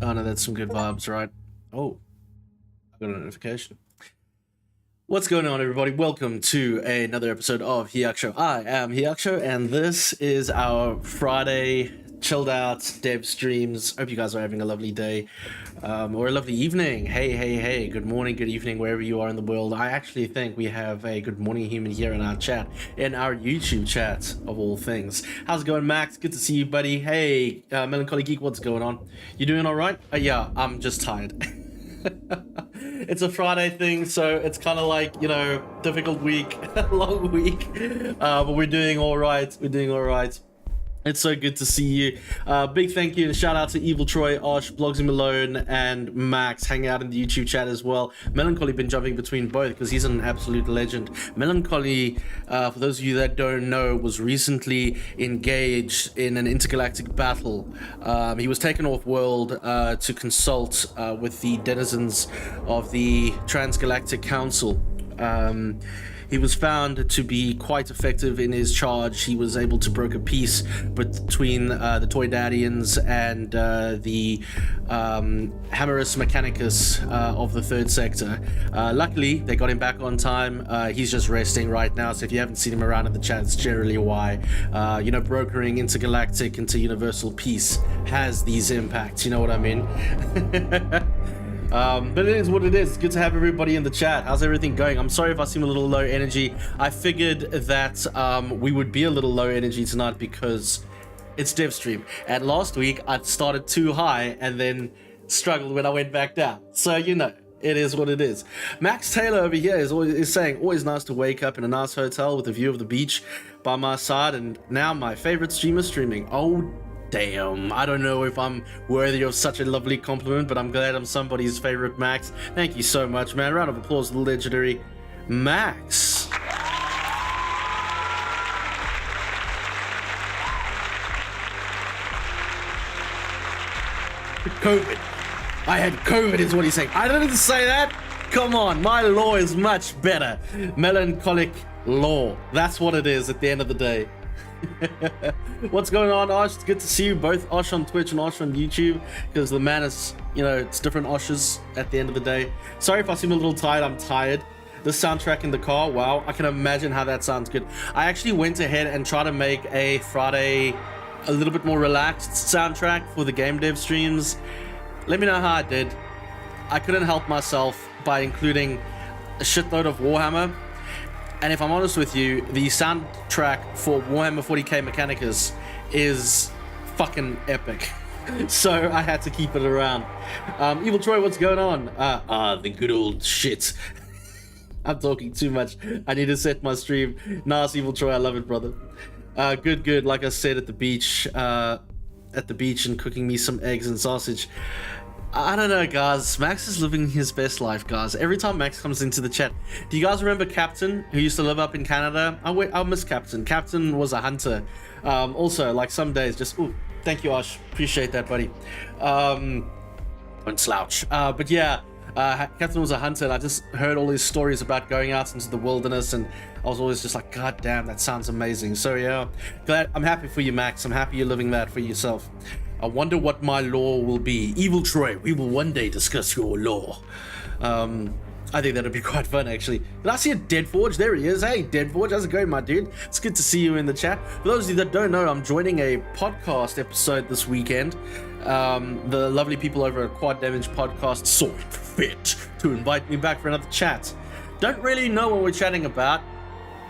Oh no, that's some good vibes, right? Oh, I got a notification. What's going on, everybody? Welcome to another episode of Hyacsho. I am Hyacsho, and this is our Friday chilled out dev streams. Hope you guys are having a lovely day or a lovely evening. Hey, good morning, good evening, wherever you are in the world. I actually think we have a good morning human here in our chat, in our YouTube chat of all things. How's it going, Max? Good to see you, buddy. Hey, Melancholy Geek, what's going on? You doing all right? Yeah, I'm just tired. It's a Friday thing, so it's kind of like, you know, difficult week, long week, but we're doing all right. It's so good to see you. Big thank you and shout out to Evil Troy, Osh, Blogsy Malone, and Max hanging out in the YouTube chat as well. Melancholy been jumping between both because he's an absolute legend. Melancholy, for those of you that don't know, was recently engaged in an intergalactic battle. He was taken off world to consult with the denizens of the Transgalactic Council. He was found to be quite effective in his charge. He was able to broker peace between the Toydadians and the Hammerus Mechanicus of the third sector. Luckily, they got him back on time. He's just resting right now, so if you haven't seen him around in the chat, it's generally why. You know, brokering intergalactic, interuniversal peace has these impacts, you know what I mean? But it is what it is. It's good to have everybody in the chat. How's everything going? I'm sorry if I seem a little low energy. I figured that we would be a little low energy tonight because it's dev stream. And last week I started too high and then struggled when I went back down. So, you know, it is what it is. Max Taylor over here is saying, always nice to wake up in a nice hotel with a view of the beach by my side, and now my favorite streamer streaming. Oh, damn, I don't know if I'm worthy of such a lovely compliment, but I'm glad I'm somebody's favorite, Max. Thank you so much, man. Round of applause to the legendary Max. COVID. I had COVID is what he's saying. I didn't say that. Come on, my law is much better. Melancholic law. That's what it is at the end of the day. What's going on, Osh? It's good to see you both, Osh on Twitch and Osh on YouTube, because the man is, you know, it's different Oshes at the end of the day. Sorry if I seem a little tired. I'm tired. The soundtrack in the car, wow, I can imagine how that sounds good. I actually went ahead and tried to make a Friday a little bit more relaxed soundtrack for the Gamedev streams. Let me know how I did. I couldn't help myself by including a shitload of Warhammer. And if I'm honest with you, the soundtrack for Warhammer 40k Mechanicus is fucking epic. So I had to keep it around. Evil Troy, what's going on? The good old shit. I'm talking too much. I need to set my stream. Nice, Evil Troy, I love it, brother. Good. Like I said, at the beach and cooking me some eggs and sausage. I don't know, guys. Max is living his best life, guys. Every time Max comes into the chat, do you guys remember Captain, who used to live up in Canada? I miss Captain. Captain was a hunter. Also, like some days, just thank you, Ash. Appreciate that, buddy. Don't slouch. But yeah, Captain was a hunter, and I just heard all these stories about going out into the wilderness, and I was always just like, God damn, that sounds amazing. So yeah, I'm happy for you, Max. I'm happy you're living that for yourself. I wonder what my law will be. Evil Troy, we will one day discuss your law. I think that'd be quite fun, actually. Did I see a Deadforge? There he is. Hey, Deadforge, how's it going, my dude? It's good to see you in the chat. For those of you that don't know, I'm joining a podcast episode this weekend. The lovely people over at Quad Damage Podcast saw it fit to invite me back for another chat. Don't really know what we're chatting about,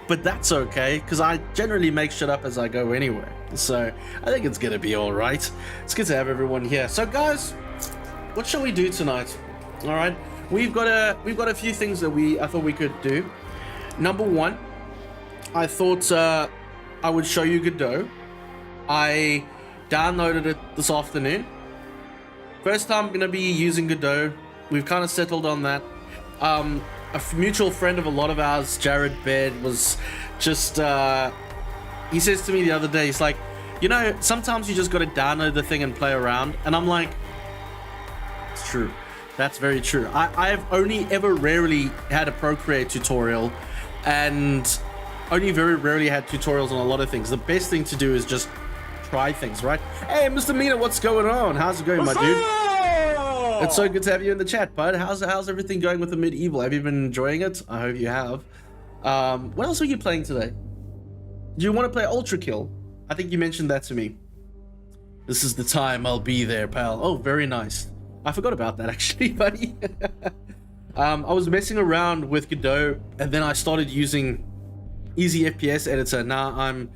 but that's okay, because I generally make shit up as I go anyway. So I think it's gonna be all right. It's good to have everyone here. So guys, what shall we do tonight? All right, we've got a few things that I thought we could do. Number one, I thought I would show you Godot. I downloaded it this afternoon. First time I'm gonna be using Godot. We've kind of settled on that. A mutual friend of a lot of ours, Jared Baird, was just he says to me the other day, he's like, you know, sometimes you just got to download the thing and play around. And I'm like, it's true. That's very true. I've only ever rarely had a Procreate tutorial, and only very rarely had tutorials on a lot of things. The best thing to do is just try things, right? Hey, Mr. Mina, what's going on? How's it going, my dude? It's so good to have you in the chat, bud. How's everything going with the medieval? Have you been enjoying it? I hope you have. What else are you playing today? Do you want to play Ultrakill? I think you mentioned that to me. This is the time I'll be there, pal. Oh, very nice. I forgot about that actually, buddy. I was messing around with Godot, and then I started using Easy FPS Editor. Now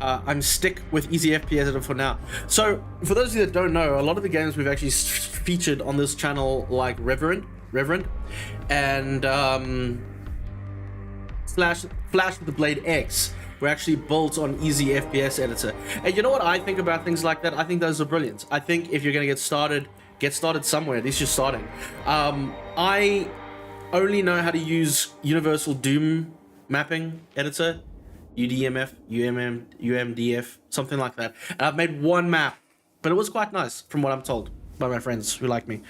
I'm stick with Easy FPS Editor for now. So for those of you that don't know, a lot of the games we've actually featured on this channel, like Reverend, and Flash with the Blade X, were actually built on Easy FPS Editor. And you know what I think about things like that? I think those are brilliant. I think if you're going to get started somewhere. At least you're starting. I only know how to use Universal Doom Mapping Editor, UDMF, UMDF, something like that. And I've made one map, but it was quite nice from what I'm told by my friends who like me.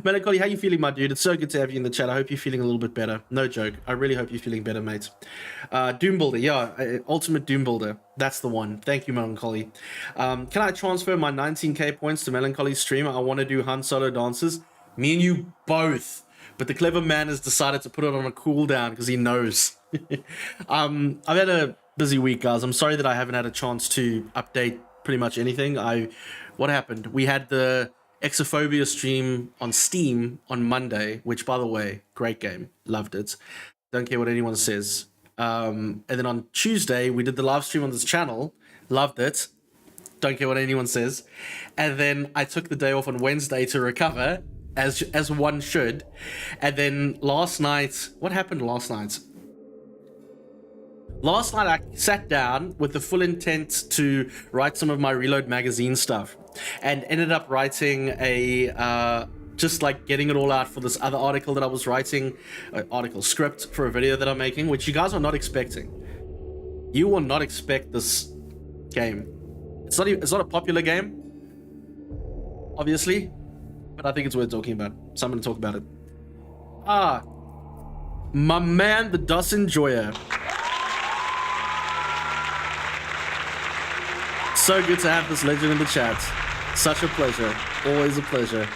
Melancholy, how you feeling, my dude? It's so good to have you in the chat. I hope you're feeling a little bit better. No joke. I really hope you're feeling better, mate. Doom Builder, yeah, Ultimate Doom Builder. That's the one. Thank you, Melancholy. Can I transfer my 19k points to Melancholy's stream? I want to do Han Solo dances. Me and you both. But the clever man has decided to put it on a cooldown because he knows. I've had a busy week, guys. I'm sorry that I haven't had a chance to update pretty much anything. What happened? We had the Exophobia stream on Steam on Monday, which, by the way, great game. Loved it. Don't care what anyone says. And then on Tuesday, we did the live stream on this channel. Loved it. Don't care what anyone says. And then I took the day off on Wednesday to recover, as one should. And then last night, what happened last night? Last night I sat down with the full intent to write some of my Reload magazine stuff, and ended up writing a just like getting it all out for this other article that I was writing, script for a video that I'm making, which you guys are not expecting. You will not expect this game. It's not a popular game, obviously, but I think it's worth talking about. So I'm going to talk about it. My man, the Dust Enjoyer. So good to have this legend in the chat. Such a pleasure. Always a pleasure.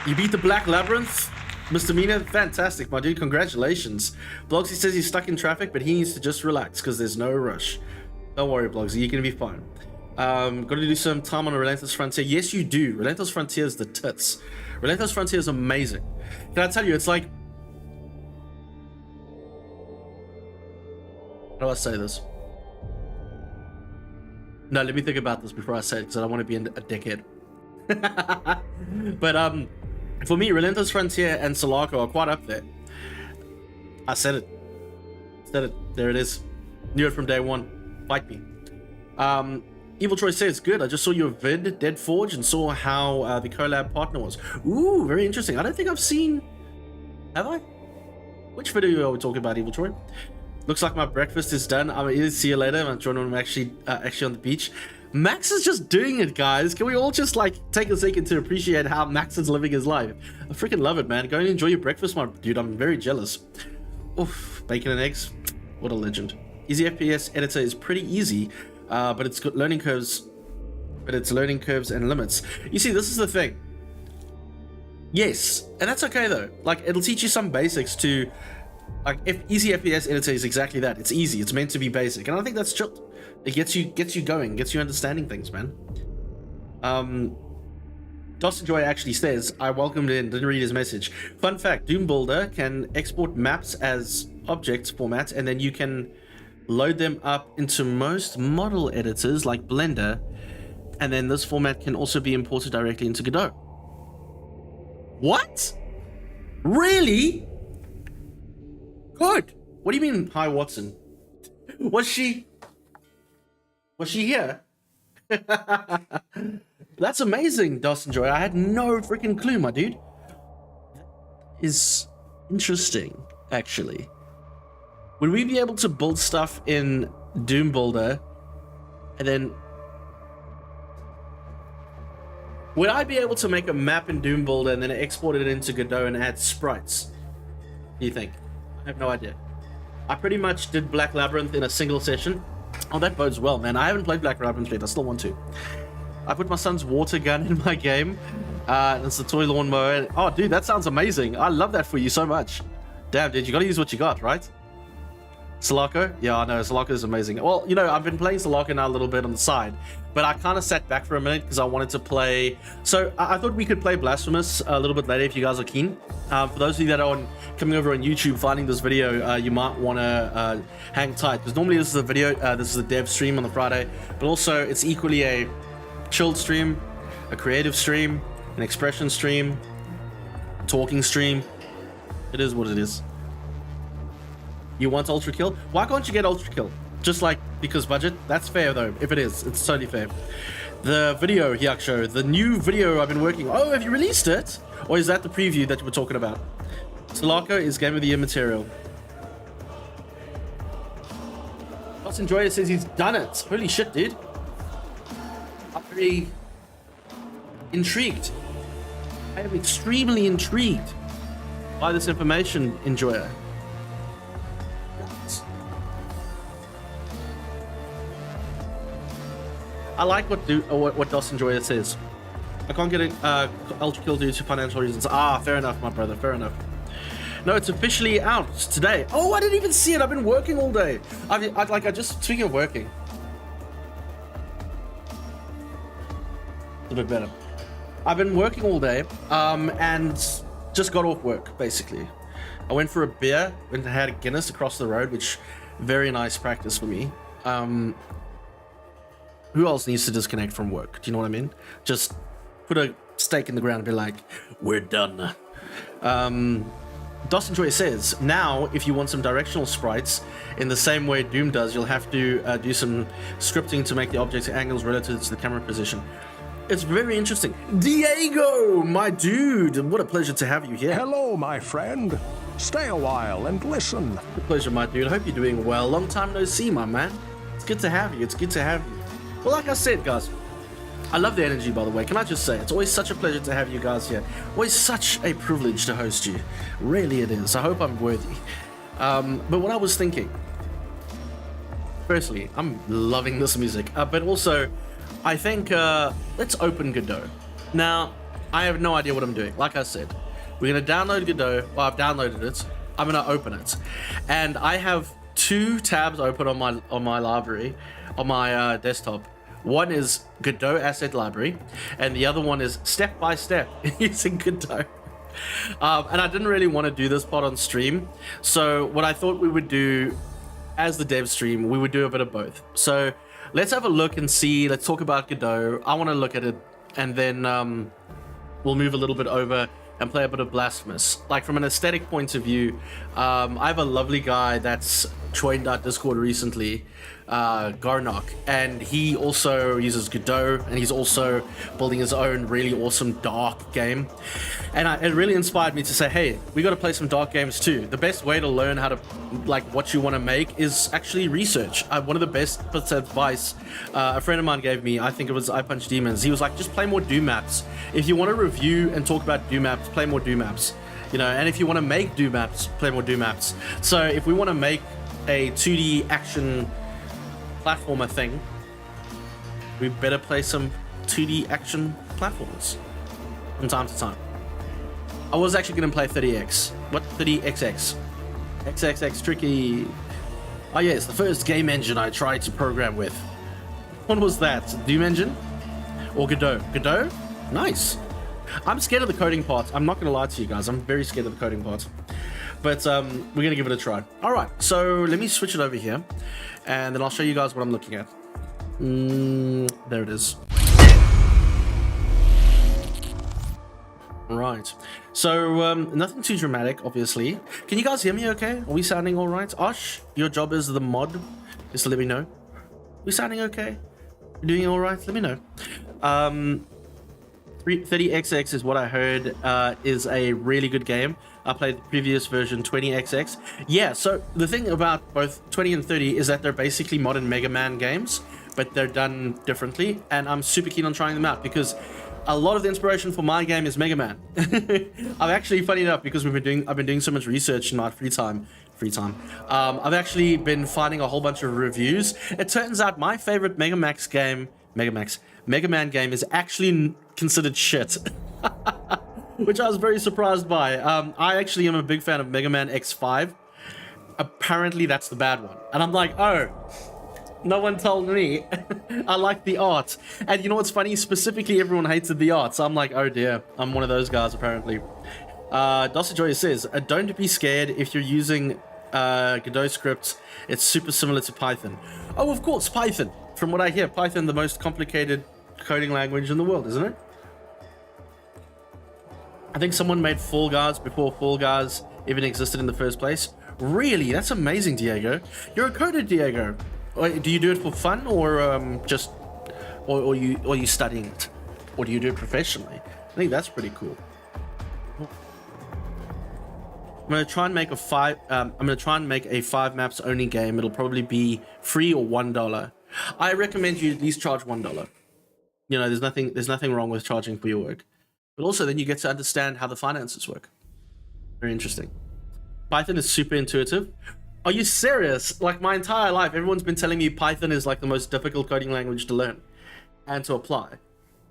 You beat the Black Labyrinth, Mr. Mina. Fantastic, my dude. Congratulations. Blogsy says he's stuck in traffic, but he needs to just relax because there's no rush. Don't worry, Blogsy. You're going to be fine. Got to do some time on a Relentless Frontier. Yes, you do. Relentless Frontier is the tits. Relentless Frontier is amazing. Can I tell you, it's like... How do I say this? No, let me think about this before I say it, because I don't want to be a dickhead. But for me, Relentless Frontier and Sulaco are quite up there. I said it. There it is. Knew it from day one. Fight me. Evil Troy says, good. I just saw your vid, Dead Forge, and saw how the collab partner was. Ooh, very interesting. I don't think I've seen... Have I? Which video are we talking about, Evil Troy? Looks like my breakfast is done. I'm gonna see you later. I'm joining him actually on the beach. Max is just doing it, guys. Can we all just like take a second to appreciate how Max is living his life? I freaking love it, man. Go and enjoy your breakfast, my dude. I'm very jealous. Oof, bacon and eggs. What a legend. Easy FPS Editor is pretty easy, but it's got learning curves. But it's learning curves and limits. You see, this is the thing. Yes, and that's okay though. Like, it'll teach you some basics to. Like, if Easy FPS Editor is exactly that. It's easy. It's meant to be basic. And I think that's just... It gets you going. Gets you understanding things, man. Dustin Joy actually says, I welcomed in, didn't read his message. Fun fact, Doom Builder can export maps as objects format, and then you can load them up into most model editors like Blender. And then this format can also be imported directly into Godot. What? Really? Good. What do you mean, hi Watson? Was she here? That's amazing, Dustin Joy. I had no freaking clue, my dude. Is interesting, actually. Would we be able to build stuff in Doom Builder and then... Would I be able to make a map in Doom Builder and then export it into Godot and add sprites? Do you think? I have no idea. I pretty much did Black Labyrinth in a single session. Oh, that bodes well, man. I haven't played Black Labyrinth yet. I still want to. I put my son's water gun in my game. It's the toy lawnmower. Oh, dude, that sounds amazing. I love that for you so much. Damn, dude, you gotta use what you got, right? Sulaco? Yeah, I know, Sulaco is amazing. Well, you know, I've been playing Sulaco now a little bit on the side, but I kind of sat back for a minute because I wanted to play. So I thought we could play Blasphemous a little bit later if you guys are keen. For those of you that are coming over on YouTube finding this video, you might want to hang tight, because normally this is a video, this is a dev stream on the Friday, but also it's equally a chilled stream, a creative stream, an expression stream, talking stream. It is what it is. You want Ultrakill? Why can't you get Ultrakill? Just like because budget? That's fair though. If it is, it's totally fair. The video, Hyacsho, the new video I've been working. Oh, have you released it? Or is that the preview that you were talking about? Sulaco is Game of the Year material. Let's Enjoy It says he's done it. Holy shit, dude. I'm very intrigued. I am extremely intrigued by this information, Enjoyer. I like what Dos Enjoyer says. I can't get Ultrakill due to financial reasons. Ah, fair enough, my brother. Fair enough. No, it's officially out today. Oh, I didn't even see it. I've been working all day. I just speaking of working. A bit better. I've been working all day, and just got off work basically. I went for a beer and had a Guinness across the road, which very nice practice for me. Who else needs to disconnect from work? Do you know what I mean? Just put a stake in the ground and be like, we're done. Dustin Joy says, now if you want some directional sprites in the same way Doom does, you'll have to do some scripting to make the object's angles relative to the camera position. It's very interesting. Diego, my dude, what a pleasure to have you here. Hello, my friend. Stay a while and listen. A pleasure, my dude. I hope you're doing well. Long time no see, my man. It's good to have you. It's good to have you. Well, like I said, guys, I love the energy, by the way. Can I just say, it's always such a pleasure to have you guys here. Always such a privilege to host you. Really it is. I hope I'm worthy. But what I was thinking, firstly, I'm loving this music, but also, I think, let's open Godot. Now, I have no idea what I'm doing. Like I said, we're going to download Godot. Well, I've downloaded it. I'm going to open it. And I have two tabs open on my library, on my desktop. One is Godot Asset Library, and the other one is Step by Step using Godot. And I didn't really want to do this part on stream, so what I thought we would do as the dev stream, we would do a bit of both. So let's have a look and see. Let's talk about Godot. I want to look at it, and then we'll move a little bit over and play a bit of Blasphemous. Like from an aesthetic point of view, I have a lovely guy that's joined our Discord recently, Garnock, and he also uses Godot, and he's also building his own really awesome dark game. And it really inspired me to say, hey, we got to play some dark games too. The best way to learn how to, like, what you want to make is actually research. One of the best bits of advice a friend of mine gave me, I think it was I Punch Demons, he was like, just play more Doom maps. If you want to review and talk about Doom maps, play more Doom maps. You know, and if you want to make Doom maps, play more Doom maps. So if we want to make a 2D action platformer thing, we better play some 2D action platformers from time to time. I was actually going to play 30X. What? 30XX. XXX tricky. Oh yes, the first game engine I tried to program with. What was that? Doom Engine? Or Godot? Godot? Nice. I'm scared of the coding part. I'm not going to lie to you guys. I'm very scared of the coding part. But we're going to give it a try. All right, so let me switch it over here, and then I'll show you guys what I'm looking at. There it is. All right, so nothing too dramatic, obviously. Can you guys hear me okay? Are we sounding all right? Osh, your job is the mod, just to let me know. We sounding okay? You doing all right? Let me know. 30XX is what I heard is a really good game. I played the previous version, 20XX. Yeah, so the thing about both 20 and 30 is that they're basically modern Mega Man games, but they're done differently, and I'm super keen on trying them out because a lot of the inspiration for my game is Mega Man. I've actually, funny enough, because I've been doing so much research in my free time. I've actually been finding a whole bunch of reviews. It turns out my favorite Mega Mega Man game is actually considered shit. Which I was very surprised by. I actually am a big fan of Mega Man X5. Apparently that's the bad one. And I'm like, oh, no one told me. I like the art. And you know what's funny? Specifically, everyone hated the art. So I'm like, oh dear, I'm one of those guys apparently. Dosajoy says, don't be scared if you're using Godot script. It's super similar to Python. Oh, of course, Python. From what I hear, Python, the most complicated coding language in the world, isn't it? I think someone made Fall Guys before Fall Guys even existed in the first place. Really? That's amazing, Diego. You're a coder, Diego. Do you do it for fun, or or you studying it, or do you do it professionally? I think that's pretty cool. I'm gonna try and make a five maps only game. It'll probably be free or $1. I recommend you at least charge $1. You know, there's nothing wrong with charging for your work. But also then you get to understand how the finances work. Very interesting. Python is super intuitive. Are you serious? Like my entire life, everyone's been telling me Python is like the most difficult coding language to learn and to apply.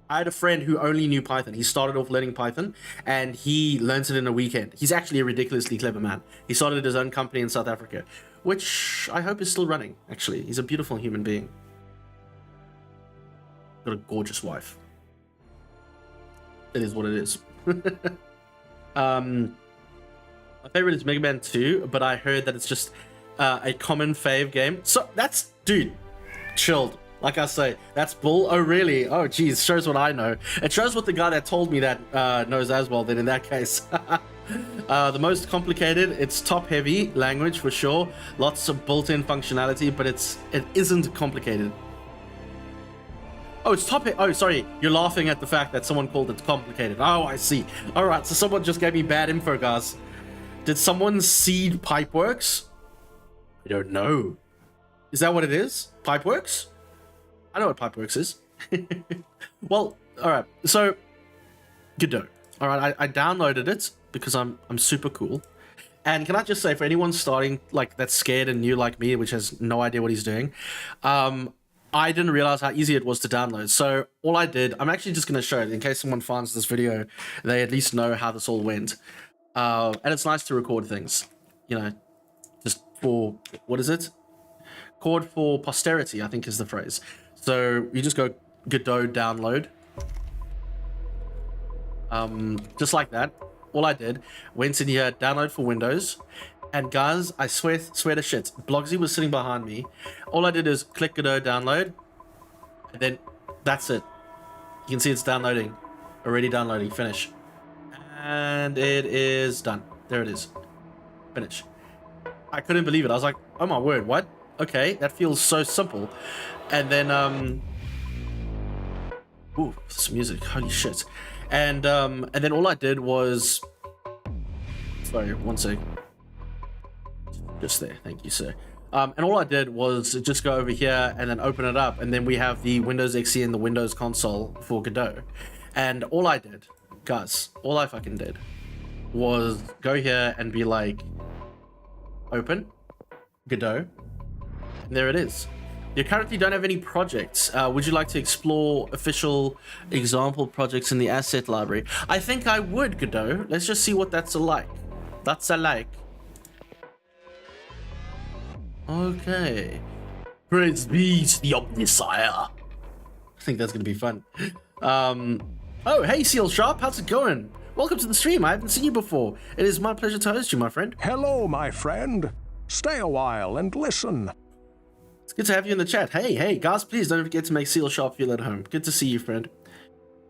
I had a friend who only knew Python. He started off learning Python and he learned it in a weekend. He's actually a ridiculously clever man. He started his own company in South Africa, which I hope is still running, actually. He's a beautiful human being. Got a gorgeous wife. It is what it is. My favorite is Mega Man 2, but I heard that it's just a common fave game. So that's, dude, chilled. Like I say, that's bull. Oh, really? Oh, geez, shows what I know. It shows what the guy that told me that knows as well, then in that case. The most complicated, it's top-heavy language for sure. Lots of built-in functionality, but it isn't complicated. Oh, it's top. Oh, sorry. You're laughing at the fact that someone called it complicated. Oh, I see. All right. So someone just gave me bad info, guys. Did someone seed Pipeworks? I don't know. Is that what it is? Pipeworks? I know what Pipeworks is. Well, all right. So, Godot. All right. I downloaded it because I'm super cool. And can I just say, for anyone starting like that's scared and new like me, which has no idea what he's doing, I didn't realize how easy it was to download. So all I did, I'm actually just going to show it in case someone finds this video, they at least know how this all went. And it's nice to record things, you know, just for, what is it? Record for posterity, I think is the phrase. So you just go Godot download. Just like that. All I did, went in here, download for Windows. And guys, I swear to shit, Blogsy was sitting behind me. All I did is click Godot download, and then that's it. You can see it's downloading, already downloading, finish. And it is done. There it is, finish. I couldn't believe it. I was like, oh my word, what? Okay, that feels so simple. And then, ooh, this music, holy shit. And then all I did was, sorry, one sec. Just there, thank you, sir. And all I did was just go over here and then open it up, and then we have the Windows XE and the Windows console for Godot. And all I did, guys, all I fucking did was go here and be like, open Godot, and there it is. You currently don't have any projects. Would you like to explore official example projects in the asset library? I think I would, Godot. Let's just see what that's like. That's alike. Okay. Praise be to the Omnisire. I think that's gonna be fun. Oh, hey Seal Sharp, how's it going? Welcome to the stream. I haven't seen you before. It is my pleasure to host you, my friend. Hello, my friend. Stay a while and listen. It's good to have you in the chat. Hey, guys, please don't forget to make Seal Sharp feel at home. Good to see you, friend.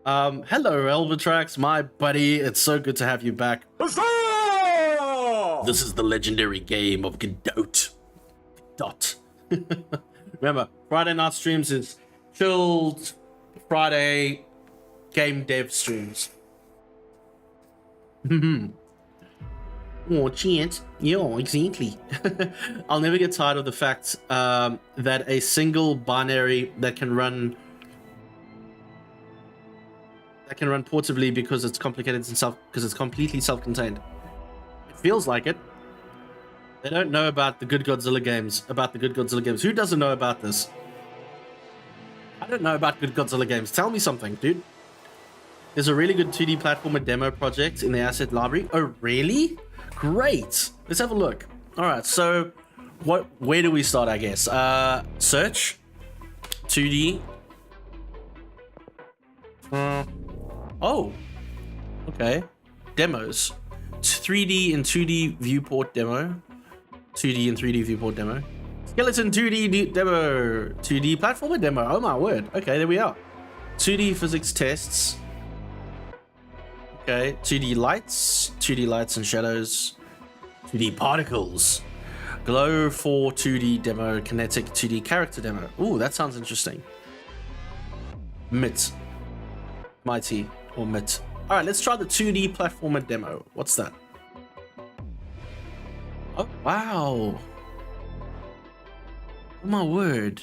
Hello, Elvatrax, my buddy. It's so good to have you back. This is the legendary game of Godot. Dot. Remember, Friday night streams is chilled Friday game dev streams. Oh, chance. Yeah, exactly. I'll never get tired of the fact that a single binary that can run portably because it's complicated because it's completely self-contained. It feels like it. They don't know about the good Godzilla games. Who doesn't know about this? I don't know about good Godzilla games. Tell me something, dude. There's a really good 2D platformer demo project in the asset library. Oh, really? Great. Let's have a look. All right, so where do we start, I guess? Search. 2D. Oh. Okay. Demos. 3D and 2D viewport demo. 2D and 3D viewport demo. Skeleton 2D demo. 2D platformer demo. Oh my word. Okay, there we are. 2D physics tests. Okay, 2D lights and shadows, 2D particles, glow 4 2D demo, kinetic 2D character demo. Ooh, that sounds interesting. Might or MIT. All right, let's try the 2D platformer demo. What's that? Oh, wow. Oh my word.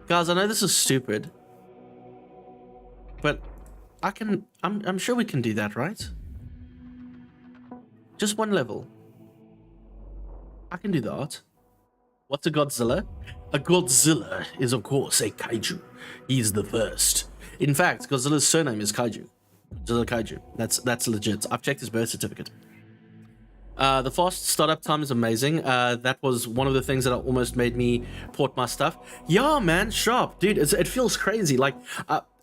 Guys, I know this is stupid, but I'm sure we can do that, right? Just one level. I can do that. What's a Godzilla? A Godzilla is, of course, a kaiju. He's the first. In fact, Godzilla's surname is Kaiju. Godzilla Kaiju. That's legit. I've checked his birth certificate. The fast startup time is amazing. That was one of the things that almost made me port my stuff. Yeah, man, Sharp. Dude, it feels crazy. Like,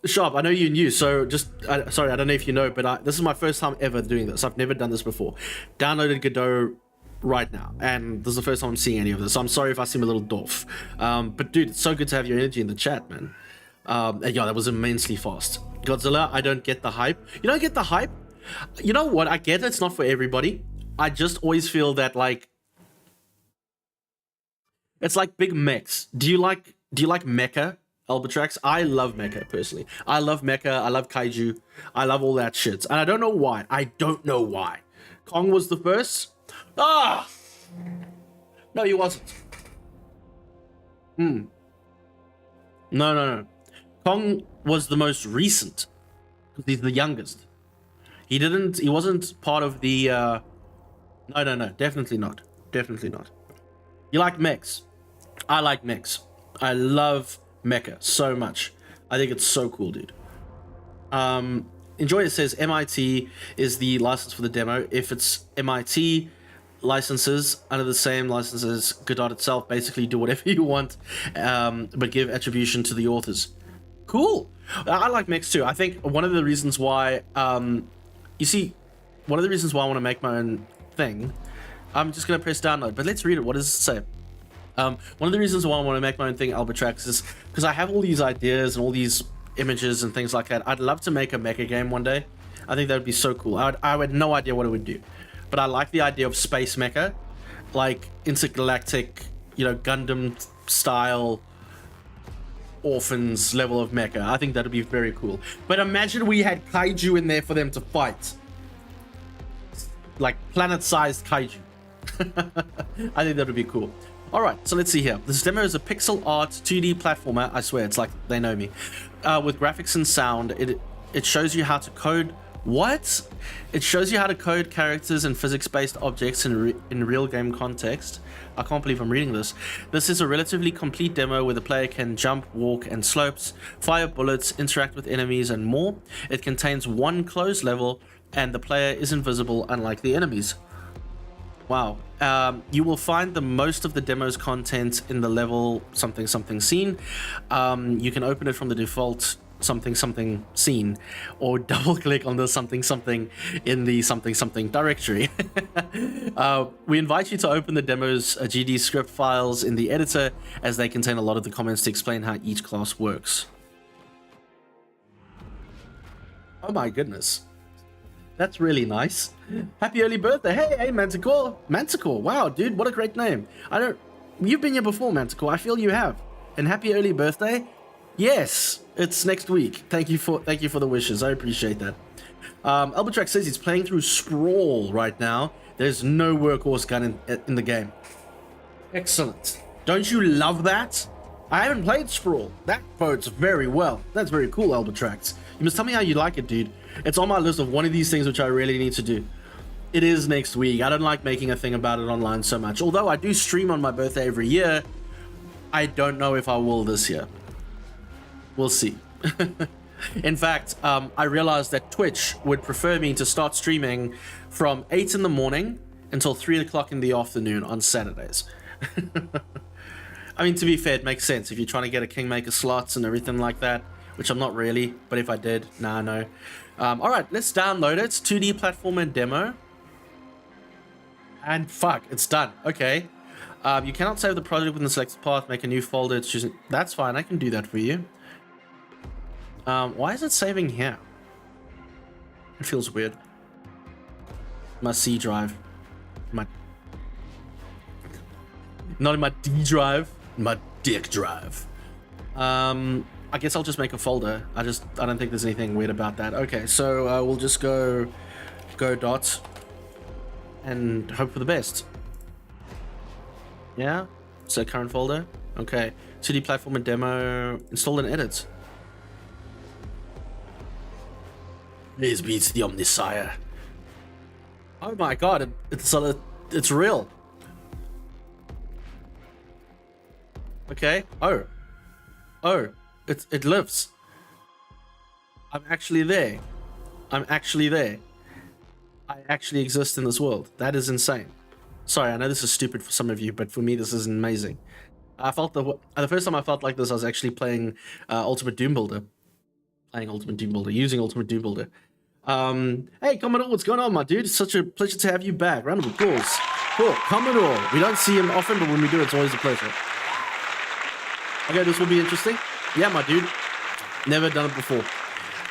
Sharp, I know you're new, so just... sorry, I don't know if you know, but this is my first time ever doing this. I've never done this before. Downloaded Godot right now, and this is the first time I'm seeing any of this, so I'm sorry if I seem a little doff. But dude, it's so good to have your energy in the chat, man. Yeah, that was immensely fast. Godzilla, I don't get the hype. You don't get the hype? You know what? I get it's not for everybody. I just always feel that, like... It's like big mechs. Do you like mecha? Albatrax? I love mecha, personally. I love mecha, I love kaiju, I love all that shit. And I don't know why. I don't know why. Kong was the first? Ah! No, he wasn't. No. Kong was the most recent. Because he's the youngest. He wasn't part of the, No, definitely not. Definitely not. You like mechs? I like mechs. I love mecha so much. I think it's so cool, dude. Enjoy it says MIT is the license for the demo. If it's MIT licenses under the same licenses, Godot itself, basically do whatever you want, but give attribution to the authors. Cool. I like mechs too. I think one of the reasons why, you see, one of the reasons why I want to make my own thing, I'm just going to press download, but let's read it. What does it say? One of the reasons why I want to make my own thing, Albatrax, is because I have all these ideas and all these images and things like that. I'd love to make a mecha game one day. I think that would be so cool. I had no idea what it would do, but I like the idea of space mecha, like intergalactic, you know, Gundam style orphans level of mecha. I think that would be very cool. But imagine we had kaiju in there for them to fight, like planet-sized kaiju. I think that would be cool. Alright, so let's see here. This demo is a pixel art 2D platformer. I swear, it's like they know me. With graphics and sound. It shows you how to code... What? It shows you how to code characters and physics-based objects in real game context. I can't believe I'm reading this. This is a relatively complete demo where the player can jump, walk, and slopes, fire bullets, interact with enemies, and more. It contains one closed level, and the player is invisible, unlike the enemies. Wow. You will find the most of the demo's content in the level something scene. You can open it from the default something scene, or double click on the something in the something directory. We invite you to open the demo's GD script files in the editor, as they contain a lot of the comments to explain how each class works. Oh my goodness. That's really nice. Happy early birthday. Hey, Manticore. Manticore. Wow, dude, what a great name. You've been here before, Manticore. I feel you have. And happy early birthday. Yes, it's next week. Thank you for the wishes. I appreciate that. Albatrax says he's playing through Sprawl right now. There's no workhorse gun in the game. Excellent. Don't you love that? I haven't played Sprawl. That bodes very well. That's very cool, Albatrax. You must tell me how you like it, dude. It's on my list of one of these things which I really need to do. It is next week. I don't like making a thing about it online so much. Although I do stream on my birthday every year. I don't know if I will this year. We'll see. In fact, I realized that Twitch would prefer me to start streaming from 8 in the morning until 3 o'clock in the afternoon on Saturdays. I mean, to be fair, it makes sense if you're trying to get a Kingmaker slots and everything like that, which I'm not really, but if I did, nah, no. All right, let's download it. 2D platformer demo. And fuck, it's done. Okay. You cannot save the project within the selected path. Make a new folder. It's choosing. That's fine. I can do that for you. Why is it saving here? It feels weird. My C drive. My. Not in my D drive. My dick drive. I guess I'll just make a folder. I don't think there's anything weird about that. Okay, so we'll just go dot and hope for the best. Yeah, so current folder. Okay, 2D platform and demo, install and edit. Praise be to the Omnisire. Oh my god, it's real. Okay. Oh, it lives. I'm actually there. I'm actually there. I actually exist in this world. That is insane. Sorry, I know this is stupid for some of you, but for me, this is amazing. I felt the first time I felt like this, I was actually playing Ultimate Doom Builder. Using Ultimate Doom Builder. Hey, Commodore, what's going on, my dude? It's such a pleasure to have you back. Round of applause. Cool, Commodore. We don't see him often, but when we do, it's always a pleasure. Okay, this will be interesting. Yeah, my dude. Never done it before.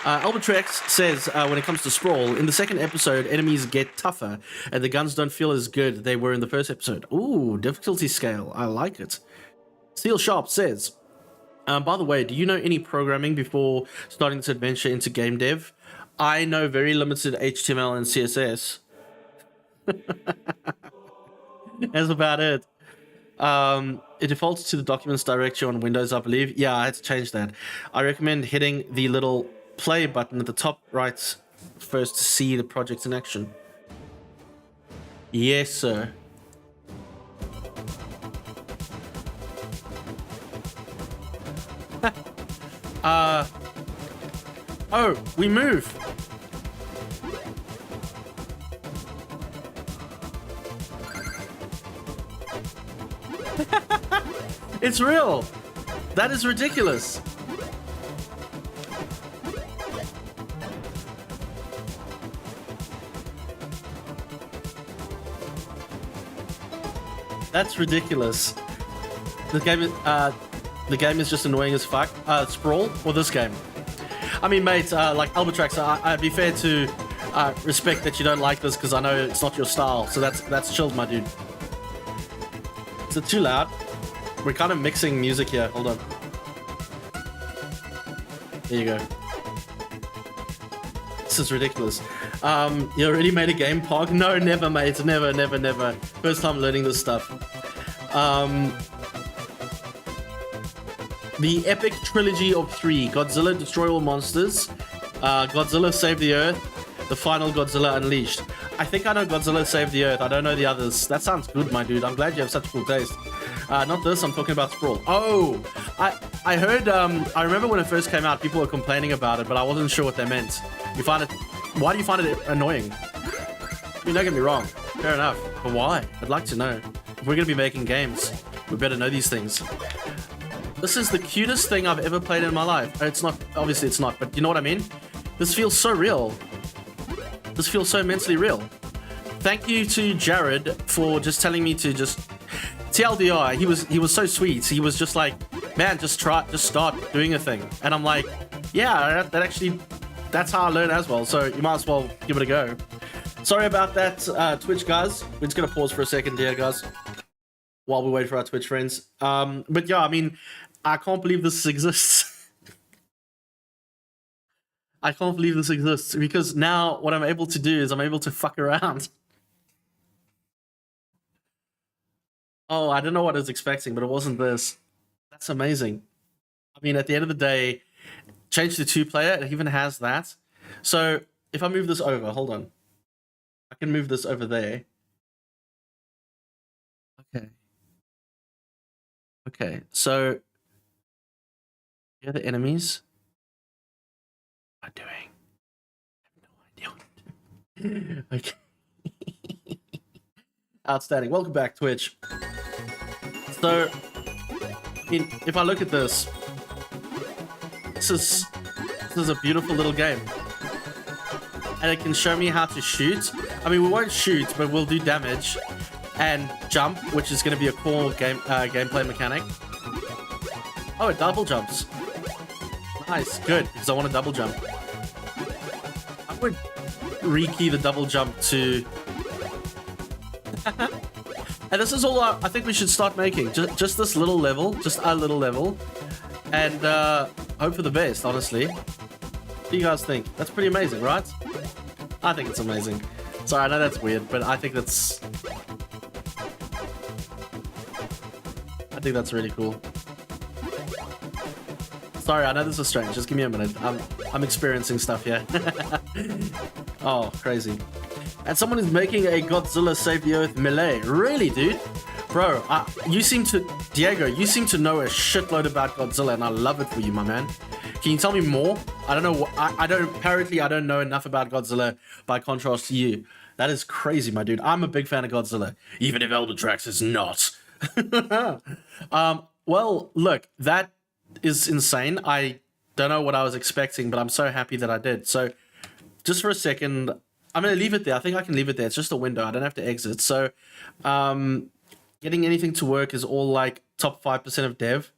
Albatrex says, when it comes to Sprawl, in the second episode, enemies get tougher, and the guns don't feel as good they were in the first episode. Ooh, difficulty scale. I like it. Steel Sharp says, by the way, do you know any programming before starting this adventure into game dev? I know very limited HTML and CSS. That's about it. It defaults to the documents directory on Windows, I believe. Yeah, I had to change that. I recommend hitting the little play button at the top right first to see the project in action. Yes, sir. Oh, we move. It's real. That is ridiculous. That's ridiculous. The game is just annoying as fuck. Sprawl or this game? I mean, mate, like Albatrax, I'd be fair to respect that you don't like this because I know it's not your style. So that's chilled, my dude. Is it too loud? We're kind of mixing music here. Hold on. There you go. This is ridiculous. You already made a game, Pog? No, never, mate. Never. First time learning this stuff. The epic trilogy of 3. Godzilla Destroy All Monsters. Godzilla Save the Earth. The final Godzilla Unleashed. I think I know Godzilla Save the Earth. I don't know the others. That sounds good, my dude. I'm glad you have such cool taste. Not this, I'm talking about Sprawl. Oh, I heard, I remember when it first came out, people were complaining about it, but I wasn't sure what they meant. You find it, why do you find it annoying? I mean, don't get me wrong, fair enough, but why? I'd like to know. If we're gonna be making games, we better know these things. This is the cutest thing I've ever played in my life. It's not, obviously it's not, but you know what I mean? This feels so real. This feels so immensely real. Thank you to Jared for just telling me to just... TLDR, he was so sweet. He was just like, man, just start doing a thing. And I'm like, yeah, that actually, that's how I learn as well. So you might as well give it a go. Sorry about that, Twitch guys. We're just gonna pause for a second here, guys, while we wait for our Twitch friends. But yeah, I mean, I can't believe this exists. I can't believe this exists because now what I'm able to do is I'm able to fuck around. Oh, I don't know what I was expecting, but it wasn't this. That's amazing. I mean, at the end of the day, change to 2-player, it even has that. So if I move this over, hold on. I can move this over there. Okay. Okay, so here are the enemies. What am I doing? I have no idea what I'm doing. Okay. Outstanding. Welcome back, Twitch. So, I mean, if I look at this, this is a beautiful little game. And it can show me how to shoot. I mean, we won't shoot, but we'll do damage and jump, which is going to be a core gameplay mechanic. Oh, it double jumps. Nice, good, because I want to double jump. I would rekey the double jump to... And this is all I think we should start making. Just this little level, just a little level. And hope for the best, honestly. What do you guys think? That's pretty amazing, right? I think it's amazing. Sorry, I know that's weird, but I think that's really cool. Sorry, I know this is strange. Just give me a minute. I'm experiencing stuff here. Oh, crazy. And someone is making a Godzilla Save the Earth melee. Really, dude? Bro, Diego, you seem to know a shitload about Godzilla, and I love it for you, my man. Can you tell me more? I don't know. Apparently, I don't know enough about Godzilla by contrast to you. That is crazy, my dude. I'm a big fan of Godzilla, even if Eldertrax is not. Well, look, that is insane. I don't know what I was expecting, but I'm so happy that I did. So, just for a second, I'm going to leave it there. I think I can leave it there. It's just a window. I don't have to exit. So, getting anything to work is all like top 5% of dev.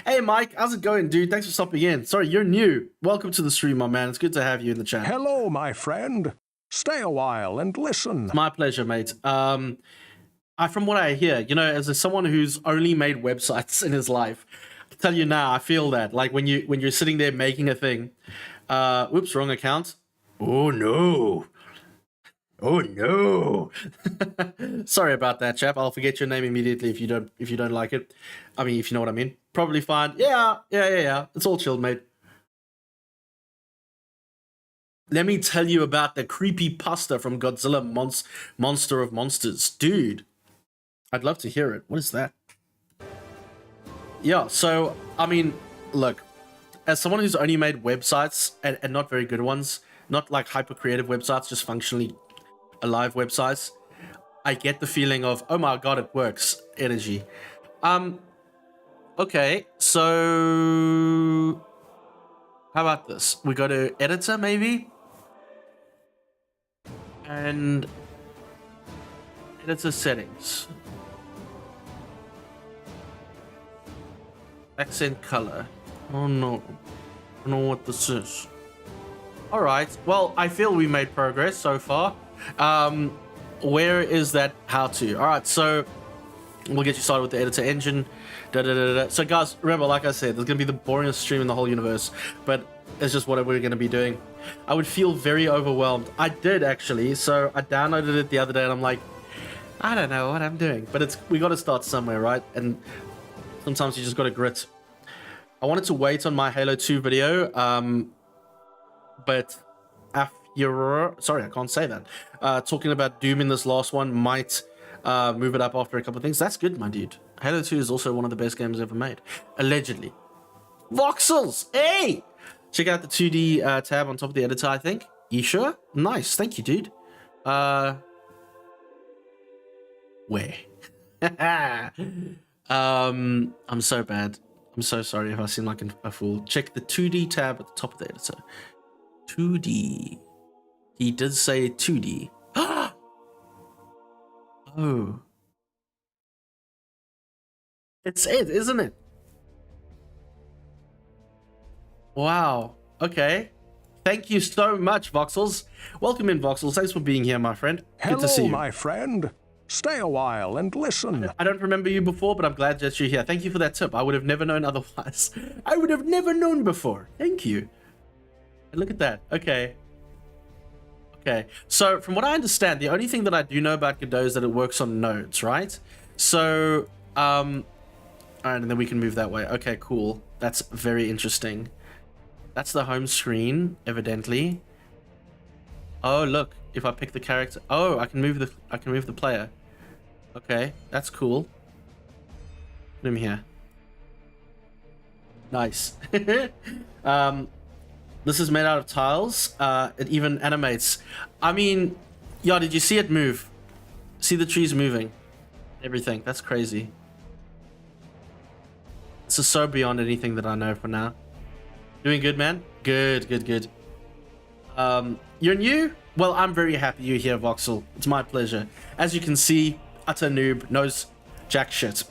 Hey, Mike, how's it going, dude? Thanks for stopping in. Sorry, you're new. Welcome to the stream, my man. It's good to have you in the chat. Hello, my friend. Stay a while and listen. My pleasure, mate. From what I hear, you know, as someone who's only made websites in his life, I tell you now, I feel that. Like when you're sitting there making a thing. Whoops, wrong account. Oh no. Oh no. Sorry about that, chap. I'll forget your name immediately if you don't like it. I mean, if you know what I mean. Probably fine. Yeah. It's all chilled, mate. Let me tell you about the creepy pasta from Godzilla Monster of Monsters. Dude, I'd love to hear it. What is that? Yeah, so, I mean, look, as someone who's only made websites and not very good ones, not like hyper creative websites, just functionally alive websites, I get the feeling of, oh my god, it works energy. Okay, so how about this? We go to editor maybe, and editor settings, accent color. Oh no, I don't know what this is. All right, well, I feel we made progress so far. Where is that how to? All right, so we'll get you started with the editor engine. So guys, remember, like I said, there's gonna be the boringest stream in the whole universe, but it's just what we're gonna be doing. I would feel very overwhelmed. I did actually, so I downloaded it the other day and I'm like, I don't know what I'm doing, but we got to start somewhere, right? And sometimes you just got to grit. I wanted to wait on my Halo 2 video, but sorry, I can't say that. Talking about Doom in this last one might move it up after a couple of things. That's good, my dude. Halo 2 is also one of the best games ever made. Allegedly. Voxels! Hey! Check out the 2D tab on top of the editor, I think. You sure? Nice. Thank you, dude. Where? I'm so bad. I'm so sorry if I seem like a fool. Check the 2D tab at the top of the editor. 2D. He did say 2D. Oh. It's it, isn't it? Wow. Okay. Thank you so much, Voxels. Welcome in, Voxels. Thanks for being here, my friend. Good to see you. Hello, my friend. Stay a while and listen. I don't remember you before, but I'm glad that you're here. Thank you for that tip. I would have never known otherwise. I would have never known before. Thank you. And look at that. Okay. Okay. So, from what I understand, the only thing that I do know about Godot is that it works on nodes, right? So, alright, and then we can move that way. Okay, cool. That's very interesting. That's the home screen, evidently. Oh, look. If I pick the character, oh, I can move the player. Okay, that's cool. Put him here. Nice. This is made out of tiles. It even animates. I mean, yeah, did you see it move? See the trees moving? Everything. That's crazy. This is so beyond anything that I know for now. Doing good, man? Good, good, good. You're new? Well, I'm very happy you're here, Voxel. It's my pleasure. As you can see, utter noob, knows jack shit.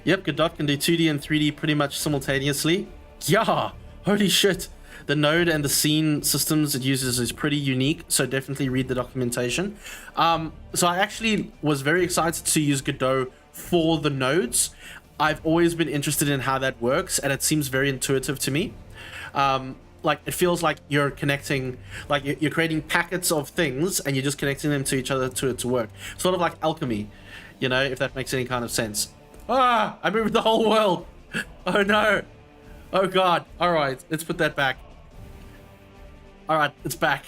Yep, Godot can do 2D and 3D pretty much simultaneously. Yeah, holy shit. The node and the scene systems it uses is pretty unique, so definitely read the documentation. So I actually was very excited to use Godot for the nodes. I've always been interested in how that works, and it seems very intuitive to me. Like, it feels like you're connecting, like you're creating packets of things, and you're just connecting them to each other to work. Sort of like alchemy, you know, if that makes any kind of sense. Ah, I moved the whole world. Oh no. Oh god. All right, let's put that back. All right, it's back.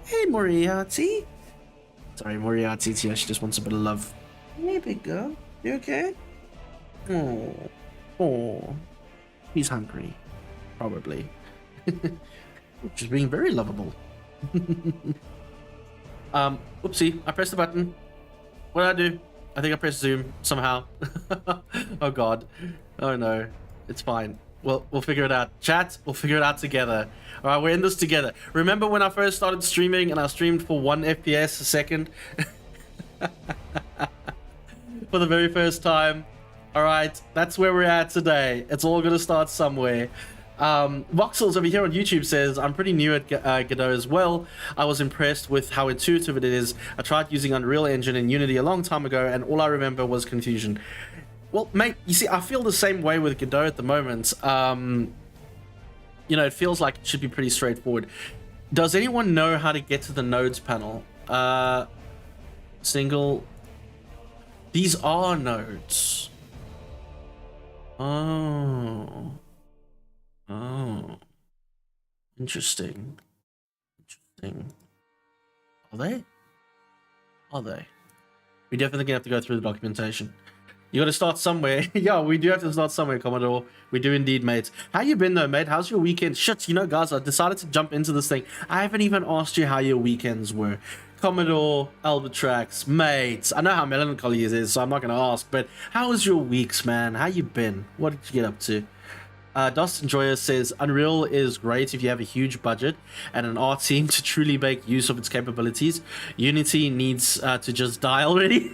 Hey, Moriarty. Sorry, Moriarty's here. She just wants a bit of love. Hey, big girl. You okay? Oh. He's hungry. Probably. She's being very lovable. Whoopsie. I pressed the button. What did I do? I think I pressed zoom somehow. Oh god. Oh no. It's fine. We'll figure it out. Chat, we'll figure it out together. All right, we're in this together. Remember when I first started streaming and I streamed for 1 FPS a second? For the very first time. All right, that's where we're at today. It's all gonna start somewhere. Voxels over here on YouTube says, I'm pretty new at Godot as well. I was impressed with how intuitive it is. I tried using Unreal Engine and Unity a long time ago, and all I remember was confusion. Well, mate, you see, I feel the same way with Godot at the moment. You know, it feels like it should be pretty straightforward. Does anyone know how to get to the nodes panel? Single. These are nodes. Oh. Oh. Interesting. Interesting. Are they? Are they? We definitely have to go through the documentation. You gotta start somewhere. Yeah, we do have to start somewhere, Commodore. We do indeed, mate. How you been though, mate? How's your weekend? Shit, you know, guys, I decided to jump into this thing. I haven't even asked you how your weekends were. Commodore, Albatrax, mates. I know how melancholy it is, so I'm not gonna ask, but how was your weeks, man? How you been? What did you get up to? Dustin Joyer says, Unreal is great if you have a huge budget and an art team to truly make use of its capabilities. Unity needs to just die already.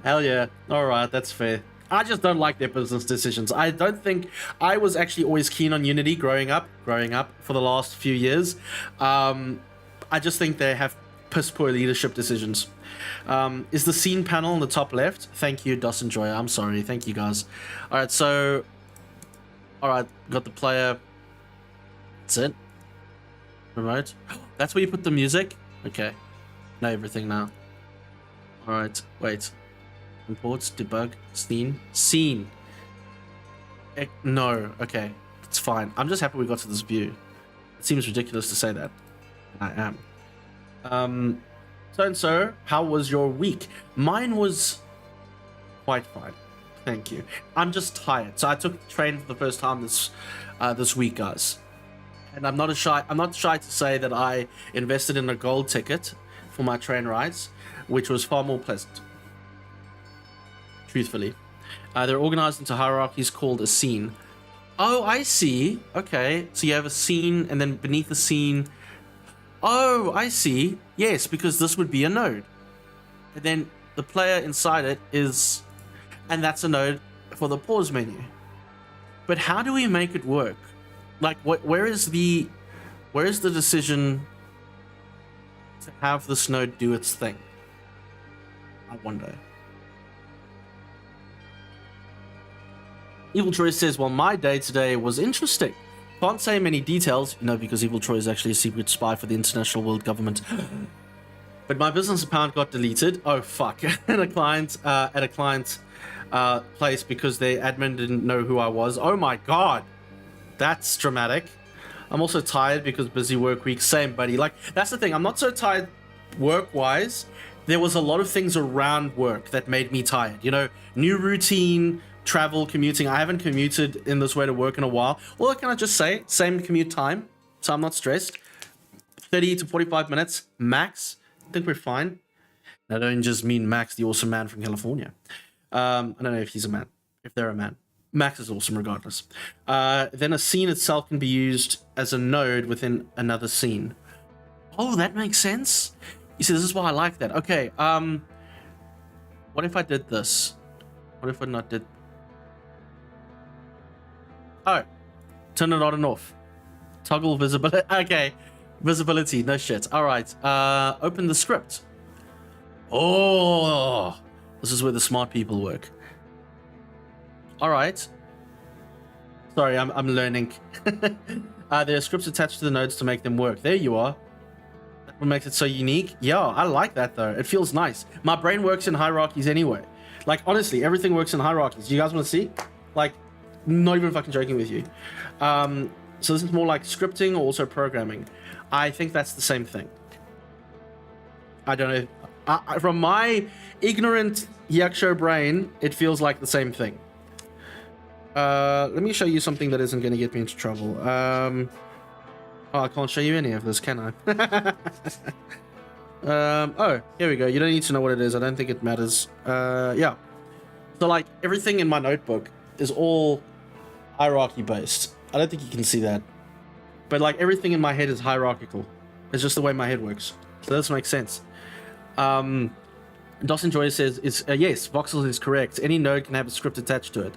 Hell yeah. Alright, that's fair. I just don't like their business decisions. I don't think I was actually always keen on Unity growing up for the last few years. I just think they have piss poor leadership decisions. Is the scene panel on the top left? Thank you, Dustin Joyer. I'm sorry. Thank you, guys. Alright, so... Alright, got the player. That's it. Remote. That's where you put the music? Okay. Know everything now. Alright, wait. Imports, debug, scene. No, okay. It's fine. I'm just happy we got to this view. It seems ridiculous to say that. I am. So, how was your week? Mine was quite fine. Thank you. I'm just tired. So I took the train for the first time this week, guys. And I'm not shy to say that I invested in a gold ticket for my train rides, which was far more pleasant. Truthfully. They're organized into hierarchies called a scene. Oh, I see. Okay. So you have a scene, and then beneath the scene... Oh, I see. Yes, because this would be a node. And then the player inside it is... And that's a node for the pause menu. But how do we make it work? Like, where is the decision to have this node do its thing? I wonder. Evil Troy says, well, my day today was interesting. Can't say many details, because Evil Troy is actually a secret spy for the international world government. But my business account got deleted. Oh, fuck. at a client place because their admin didn't know who I was. Oh my god. That's dramatic. I'm also tired because busy work week. Same, buddy. Like, that's the thing. I'm not so tired work-wise. There was a lot of things around work that made me tired. New routine, travel, commuting. I haven't commuted in this way to work in a while. Or can I just say, same commute time, so I'm not stressed. 30 to 45 minutes max. I think we're fine. I don't just mean Max, the awesome man from California. I don't know if he's a man, if they're a man. Max is awesome regardless. Then a scene itself can be used as a node within another scene. Oh, that makes sense. You see, this is why I like that. Okay, what if I did this? What if I not did... Oh, turn it on and off. Toggle visibility. Okay, visibility, no shit. All right, open the script. Oh, this is where the smart people work. All right. Sorry, I'm learning. There are scripts attached to the nodes to make them work. There you are. That what makes it so unique. Yeah, I like that though. It feels nice. My brain works in hierarchies anyway. Like, honestly, everything works in hierarchies. You guys want to see? Like, not even fucking joking with you. So this is more like scripting or also programming. I think that's the same thing. I don't know. From my ignorant Hyacsho brain, it feels like the same thing. Let me show you something that isn't going to get me into trouble. Oh, I can't show you any of this, can I? Oh, here we go. You don't need to know what it is. I don't think it matters. Yeah. So, like, everything in my notebook is all hierarchy based. I don't think you can see that. But, like, everything in my head is hierarchical. It's just the way my head works. So this makes sense. Dawson Joy says, yes, Voxel is correct. Any node can have a script attached to it.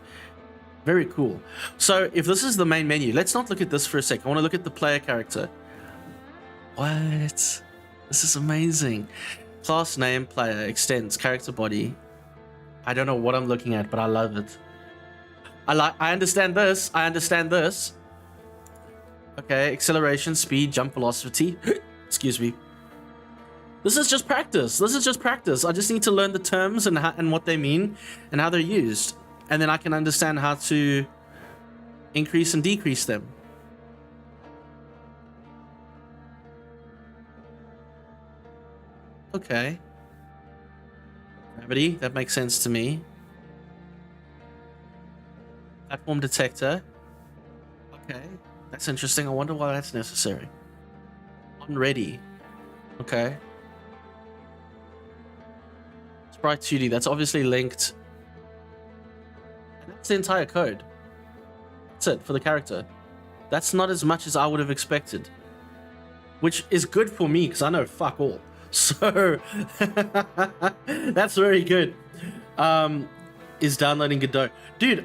Very cool. So if this is the main menu, let's not look at this for a sec. I want to look at the player character. What? This is amazing. Class name, player, extends, character body. I don't know what I'm looking at, but I love it. I understand this. I understand this. Okay, acceleration, speed, jump velocity. Excuse me. This is just practice. This is just practice. I just need to learn the terms and what they mean and how they're used. And then I can understand how to increase and decrease them. Okay. Gravity, that makes sense to me. Platform detector. Okay, that's interesting. I wonder why that's necessary. Unready. Okay. Sprite 2D, that's obviously linked. That's the entire code. That's it for the character. That's not as much as I would have expected. Which is good for me, because I know fuck all. So, that's very good. Is downloading Godot. Dude,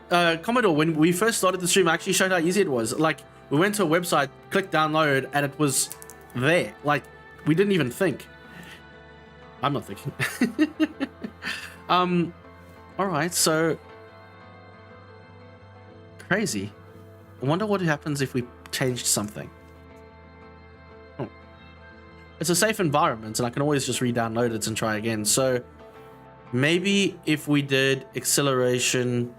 Commodore, when we first started the stream, I actually showed how easy it was. Like, we went to a website, clicked download, and it was there. Like, we didn't even think. I'm not thinking. Alright, so... Crazy. I wonder what happens if we changed something. Oh. It's a safe environment, and I can always just re-download it and try again. So maybe if we did acceleration,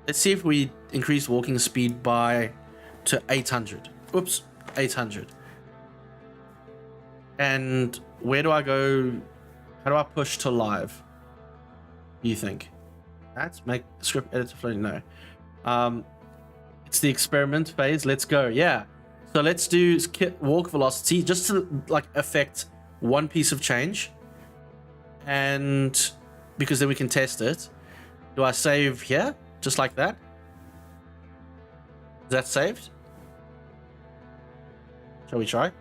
let's see if we increase walking speed to 800. Oops, 800. And where do I go? How do I push to live? Do you think? That's make script editor floating. No. It's the experiment phase. Let's go. Yeah. So let's do walk velocity just to like affect one piece of change. And because then we can test it. Do I save here? Just like that? Is that saved? Shall we try?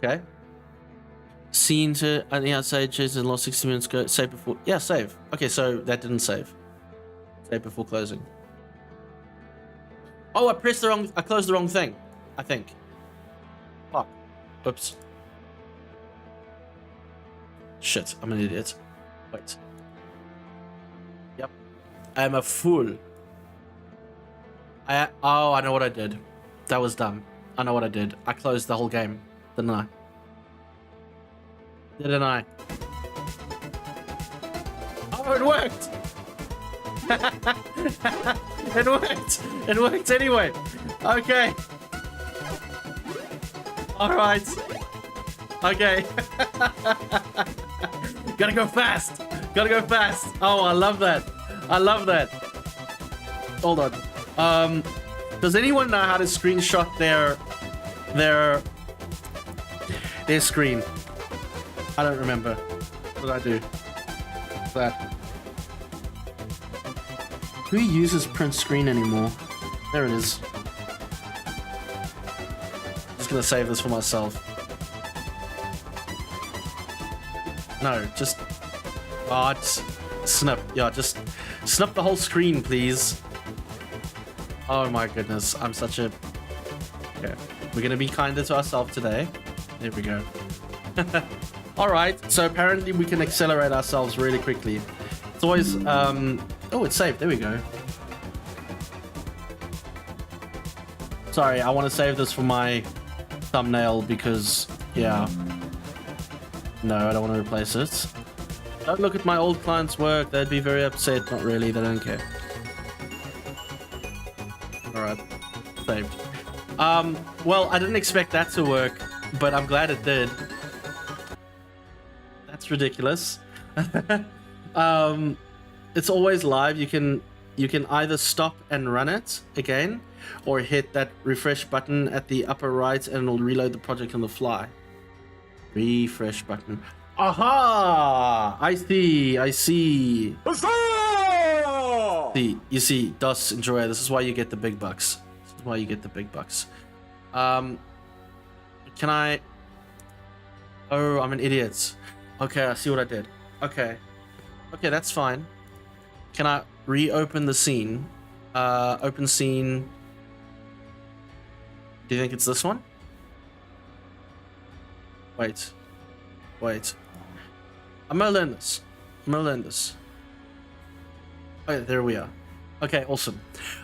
Okay. Scene to on the outside changes and lost 60 minutes ago. Save before. Yeah, save. Okay, so that didn't save. Save before closing. Oh, I closed the wrong thing. I think. Fuck. Oops. Shit, I'm an idiot. Wait. Yep. I am a fool. Oh, I know what I did. That was dumb. I know what I did. I closed the whole game, didn't I? Didn't I? Oh, it worked! It worked! It worked anyway! Okay. Alright. Okay. Gotta go fast! Gotta go fast. Oh, I love that. I love that. Hold on. Does anyone know how to screenshot their screen? I don't remember. What did I do? That. Who uses print screen anymore? There it is. Just gonna save this for myself. No, just snip. Yeah, just snip the whole screen, please. Oh my goodness, I'm such a... Okay, we're gonna be kinder to ourselves today. There we go. Alright, so apparently we can accelerate ourselves really quickly. It's always... Oh, it's saved. There we go. Sorry, I want to save this for my thumbnail because, yeah. No, I don't want to replace it. Don't look at my old client's work. They'd be very upset. Not really. They don't care. Alright. Saved. Well, I didn't expect that to work, but I'm glad it did. That's ridiculous. It's always live. You can either stop and run it again, or hit that refresh button at the upper right and it'll reload the project on the fly. Refresh button. Aha! I see. You see, DOS enjoyer. This is why you get the big bucks. Can I... Oh, I'm an idiot. Okay, I see what I did. Okay, that's fine. Can I reopen the scene? Open scene. Do you think it's this one? Wait. I'm gonna learn this. Okay, there we are. Okay, awesome.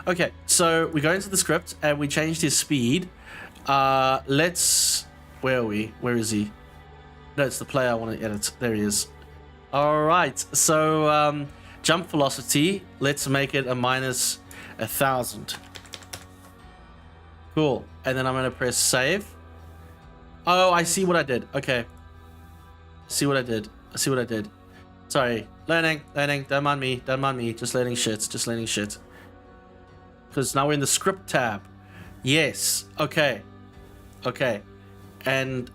Okay, so we go into the script and we changed his speed. Let's... Where are we? Where is he? No, it's the player I want to edit. There he is. Alright, so jump velocity. Let's make it a minus 1,000. Cool. And then I'm going to press save. Oh, I see what I did. Okay. See what I did. Sorry. Learning. Don't mind me. Just learning shit. Because now we're in the script tab. Yes. Okay. And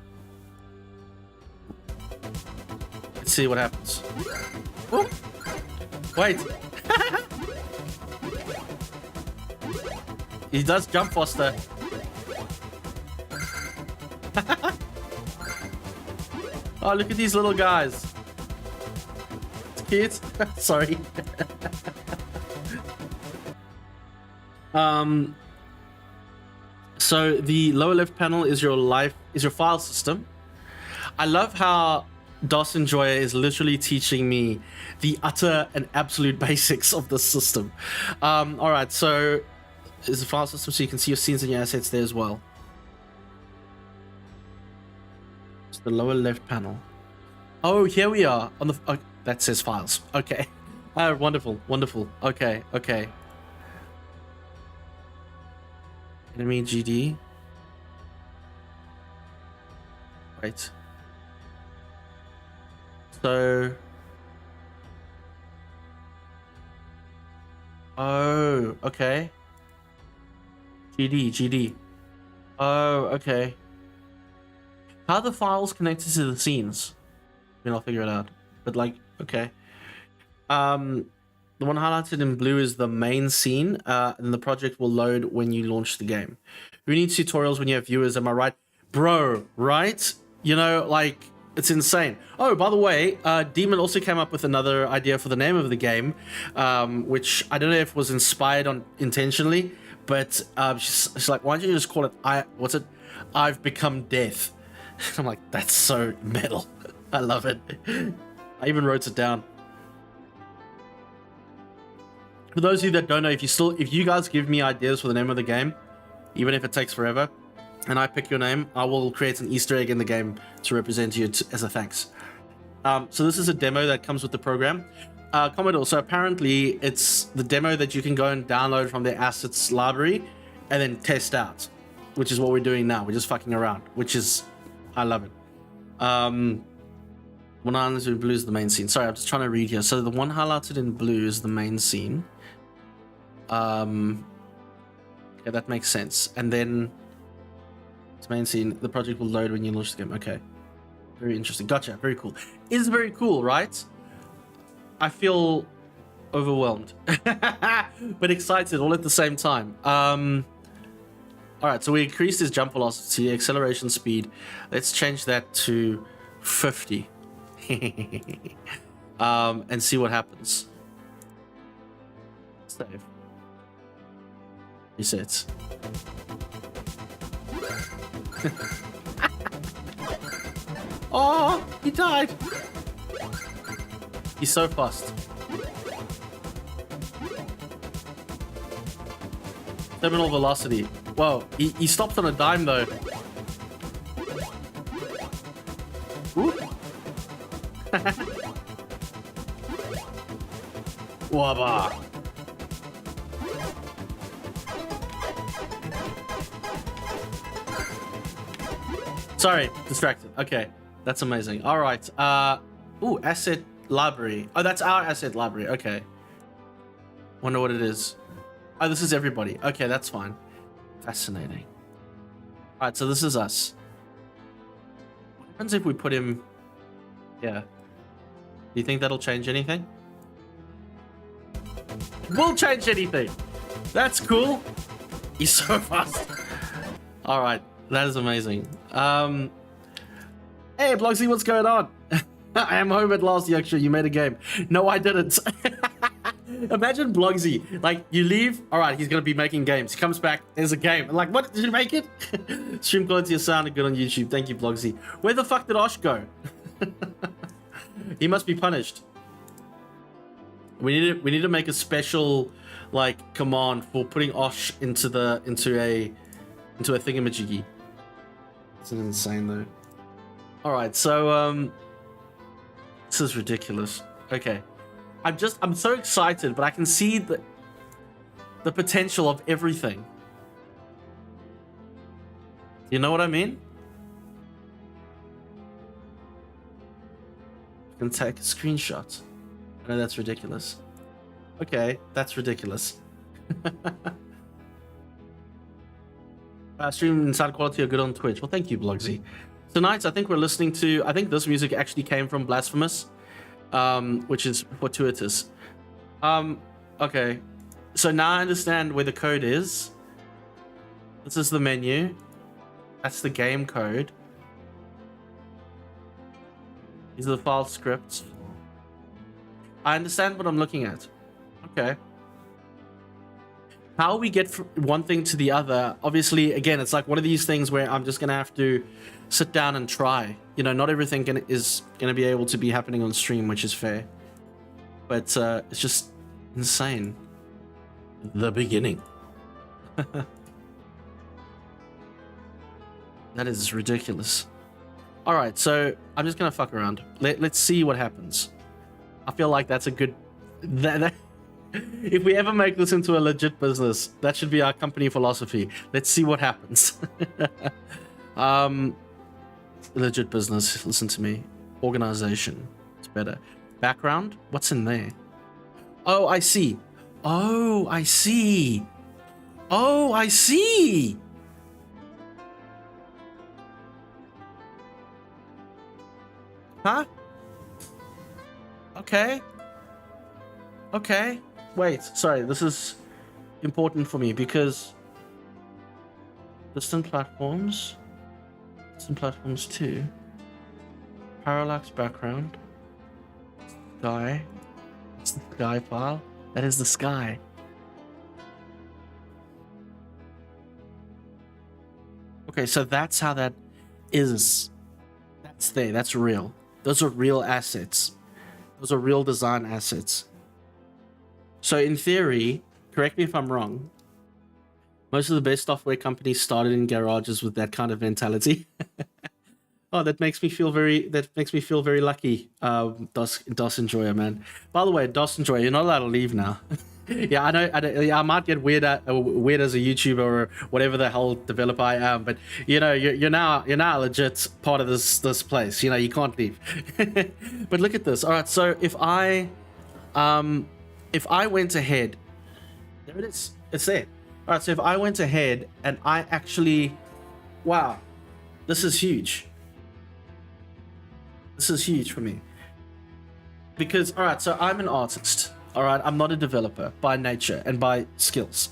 let's see what happens. Whoop. Wait. He does jump faster. Oh, look at these little guys. It's cute. Sorry. So the lower left panel is your file system. I love how DOS Enjoyer is literally teaching me the utter and absolute basics of the system. All right, so is the file system, so you can see your scenes and your assets there as well. It's the lower left panel. Oh, here we are on the. Oh, that says files. Okay. Wonderful. Okay. Enemy GD. Right. So. Oh, okay. GD. Oh, okay. How are the files connected to the scenes? I mean, I'll figure it out. But like, okay. The one highlighted in blue is the main scene, and the project will load when you launch the game. Who needs tutorials when you have viewers? Am I right? Bro, right? You know, like, it's insane. Oh, by the way, Demon also came up with another idea for the name of the game, which I don't know if was inspired on intentionally, but she's like, why don't you just call it I've Become Death? I'm like, that's so metal. I love it. I even wrote it down. For those of you that don't know, if you guys give me ideas for the name of the game, even if it takes forever, and I pick your name, I will create an Easter egg in the game to represent you as a thanks. So this is a demo that comes with the program. Commodore, so apparently it's the demo that you can go and download from their assets library and then test out, which is what we're doing now. We're just fucking around, which is, I love it. One highlighted in blue is the main scene. Sorry, I'm just trying to read here. So the one highlighted in blue is the main scene. Okay, that makes sense. And then it's main scene. The project will load when you launch the game. Okay, very interesting. Gotcha. Very cool. It's very cool, right? I feel overwhelmed, but excited all at the same time. All right, so we increased his jump velocity, acceleration speed. Let's change that to 50. And see what happens. Save. Reset. Oh, he died. He's so fast. Terminal velocity. Whoa, he stopped on a dime though. Ooh. Wabba. Sorry, distracted. Okay, that's amazing. All right. Ooh, asset library. Oh, that's our asset library. Okay. Wonder what it is. Oh, this is everybody. Okay, that's fine. Fascinating. All right, so this is us. What happens if we put him? Yeah. Do you think that'll change anything? Will change anything. That's cool. He's so fast. All right, that is amazing. Hey, Blogsy, what's going on? I am home at last. Hyacsho, you made a game. No, I didn't. Imagine Blogsy. Like, you leave. All right, he's going to be making games. He comes back. There's a game. Like, what? Did you make it? Stream quality is sounding good on YouTube. Thank you, Blogsy. Where the fuck did Osh go? He must be punished. We need to make a special, like, command for putting Osh into a thingamajiggy. It's insane though. All right, so this is ridiculous. Okay, I'm so excited, but I can see the potential of everything. You know what I mean? I can take a screenshot. I know that's ridiculous. Okay, that's ridiculous. Stream and sound quality are good on Twitch. Well, thank you, Blogsy. Tonight, I think we're listening to... I think this music actually came from Blasphemous, which is fortuitous. Okay. So now I understand where the code is. This is the menu. That's the game code. These are the file scripts. I understand what I'm looking at. Okay. How we get from one thing to the other, obviously, again, it's like one of these things where I'm just going to have to sit down and try. You know, not everything is going to be able to be happening on stream, which is fair. But it's just insane. The beginning. That is ridiculous. All right, so I'm just going to fuck around. Let's see what happens. I feel like that's a good... If we ever make this into a legit business, that should be our company philosophy. Let's see what happens. Legit business, listen to me. Organization, it's better. Background, what's in there? Oh, I see. Oh, I see. Oh, I see. Huh? Okay. Okay. Wait, sorry, this is important for me because distant platforms 2, parallax background, sky, it's the sky file, that is the sky. Okay, so that's how that is. That's there, that's real. Those are real assets. Those are real design assets. So in theory, correct me if I'm wrong, most of the best software companies started in garages with that kind of mentality. Oh, that makes me feel very lucky. DOS Enjoyer, man. By the way, DOS Enjoyer, you're not allowed to leave now. Yeah, I know. Yeah, I might get weird as a YouTuber or whatever the hell developer I am, but you know, you're now a legit part of this place. You know, you can't leave. But look at this. All right, so if I went ahead, there it is. It's there. All right, so if I went ahead and I actually, wow, this is huge. This is huge for me because all right, so I'm an artist. All right, I'm not a developer by nature and by skills.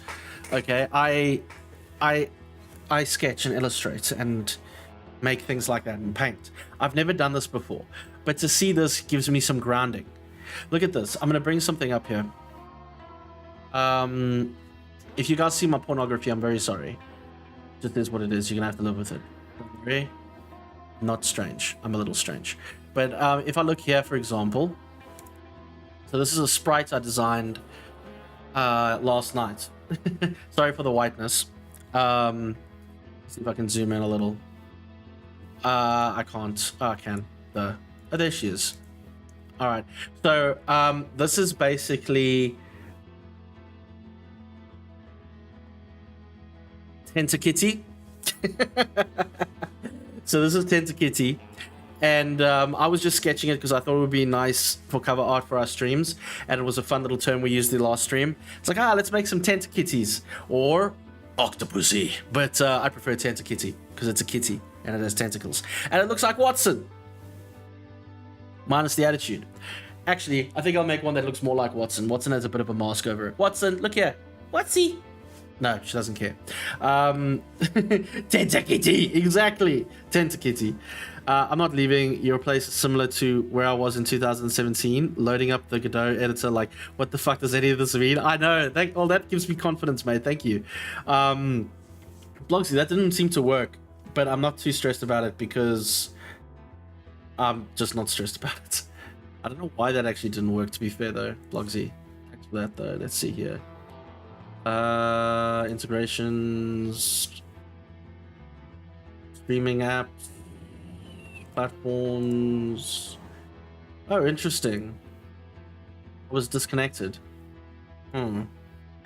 Okay, I sketch and illustrate and make things like that and paint. I've never done this before, but to see this gives me some grounding. Look at this. I'm gonna bring something up here. If you guys see my pornography, I'm very sorry. Just is what it is. You're gonna have to live with it. Don't worry. Not strange. I'm a little strange. But if I look here, for example, so this is a sprite I designed last night. Sorry for the whiteness. See if I can zoom in a little. I can't. Oh, I can. Oh, there she is. All right. So this is basically Tentakitty. So this is Tentakitty. And I was just sketching it because I thought it would be nice for cover art for our streams. And it was a fun little term we used the last stream. It's like, let's make some Tentakitties. Or Octopussy. But I prefer Tentakitty because it's a kitty and it has tentacles. And it looks like Watson. Minus the attitude. Actually, I think I'll make one that looks more like Watson. Watson has a bit of a mask over it. Watson, look here. Watsy. No, she doesn't care. Tentakitty. Exactly. Tentakitty. I'm not leaving. Your place is similar to where I was in 2017, loading up the Godot editor. Like, what the fuck does any of this mean? I know. That gives me confidence, mate. Thank you. Blogsy, that didn't seem to work, but I'm not too stressed about it because I'm just not stressed about it. I don't know why that actually didn't work, to be fair, though. Blogsy. Thanks for that, though. Let's see here. Integrations. Streaming apps. Platforms. Oh, interesting. I was disconnected.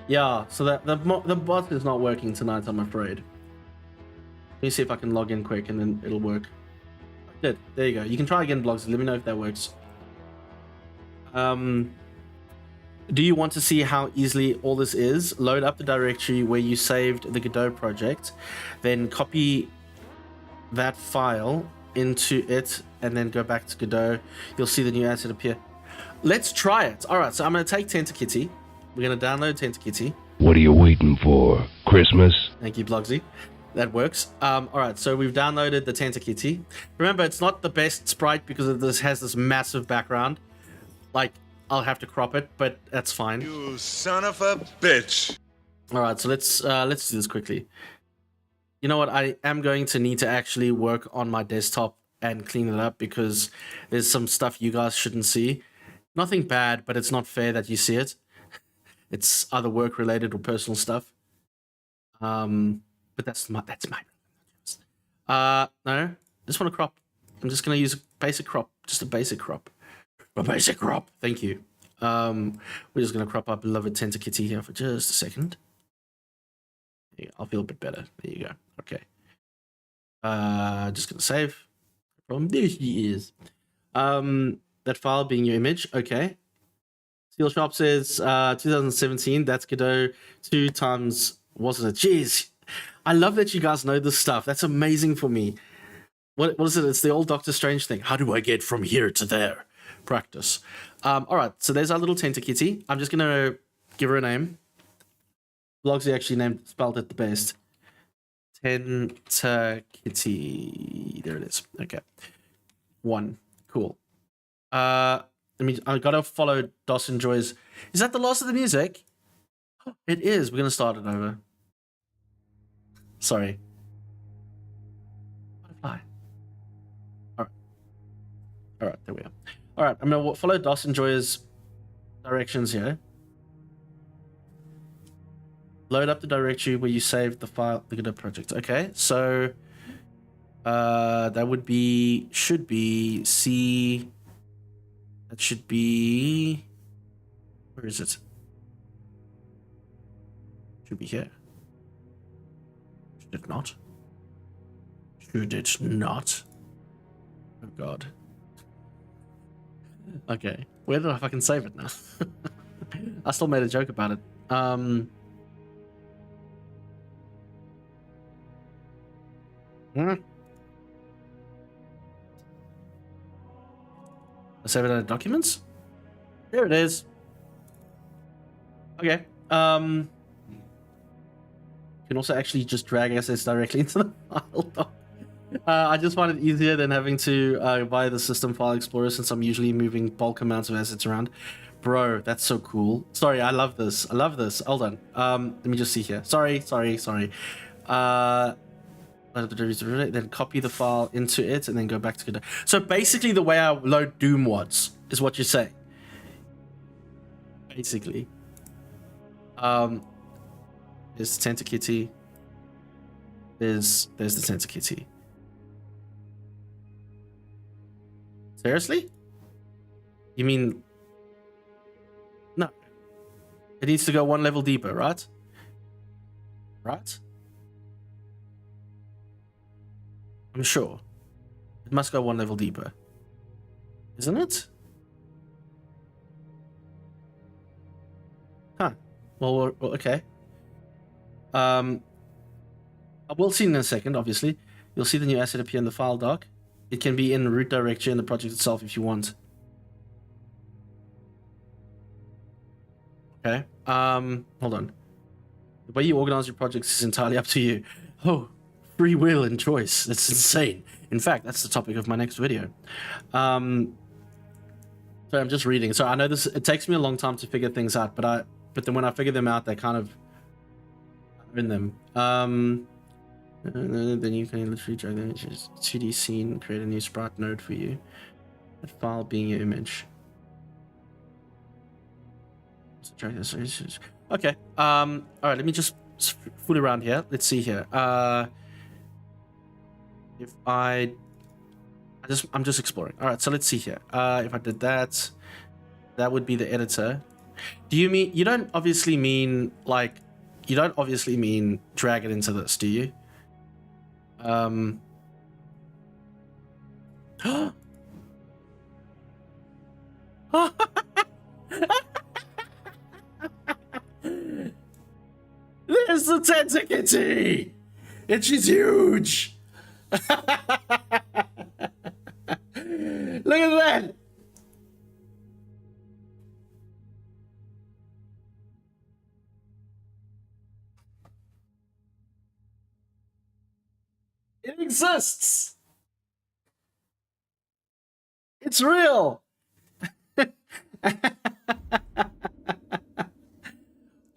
Yeah, so the bot is not working tonight, I'm afraid. Let me see if I can log in quick and then it'll work. Good. There you go. You can try again, Blogs. Let me know if that works. Do you want to see how easily all this is? Load up the directory where you saved the Godot project, then copy that file into it and then go back to Godot. You'll see the new asset appear. Let's try it. All right, so I'm going to take Tentakitty. We're going to download Tentakitty. What are you waiting for? Christmas? Thank you, Blogsy. That works. All right, so we've downloaded the Tentakitty. Remember, it's not the best sprite because this has this massive background. Like, I'll have to crop it, but that's fine. You son of a bitch. All right, so let's do this quickly. You know what? I am going to need to actually work on my desktop and clean it up because there's some stuff you guys shouldn't see. Nothing bad, but it's not fair that you see it. It's either work related or personal stuff. But that's my no. Just want to crop. I'm just gonna use a basic crop, just a basic crop. A basic crop. Thank you. We're just gonna crop our beloved Tentakitty here for just a second. Yeah, I'll feel a bit better. There you go. Okay. Just gonna save. From there she is. That file being your image. Okay. Steel Shop says 2017. That's Godot 2 times wasn't it? Jeez. I love that you guys know this stuff. That's amazing for me. What is it? It's the old Doctor Strange thing. How do I get from here to there? Practice. All right. So there's our little Tentakitty. I'm just gonna give her a name. Blogsy actually spelled it the best. Tentakitty. There it is. Okay. 1. Cool. I gotta follow Dawson Joy's. Is that the last of the music? It is. We're gonna start it over. Sorry. Butterfly. All right. There we are. All right. I'm gonna follow Dawson Joy's directions here. Load up the directory where you saved the file, the Godot project. Okay, so that should be C. That should be, where is it? Should be here. Should it not? Should it not? Oh god. Okay. Where did I fucking save it now? I still made a joke about it. I save it under documents? There it is. Okay. You can also actually just drag assets directly into the file doc. I just find it easier than having to buy the system file explorer since I'm usually moving bulk amounts of assets around. Bro, that's so cool. Sorry, I love this. I love this. Hold on. Let me just see here. Sorry. Then copy the file into it and then go back to Godot. So basically the way I load Doom wads is what you're saying. Basically. There's the Tentakitty. There's the Tentakitty. Seriously? You mean... No. It needs to go one level deeper, right? Right? I'm sure. It must go one level deeper. Isn't it? Huh. Well, okay. We'll see in a second, obviously. You'll see the new asset appear in the file doc. It can be in root directory in the project itself if you want. Okay. Hold on. The way you organize your projects is entirely up to you. Oh, free will and choice. That's insane. In fact, that's the topic of my next video. So I'm just reading. So I know this. It takes me a long time to figure things out, but then when I figure them out, they kind of in them. Then you can literally drag them into 2D scene, create a new sprite node for you. That file being your image. So drag this. Okay. All right. Let me just fool around here. Let's see here. If I'm just exploring. All right. So let's see here. If I did that, that would be the editor. Do you mean you don't obviously mean like you don't obviously mean drag it into this, do you? There's the Tentakitty! And she's huge! Look at that! It exists! It's real!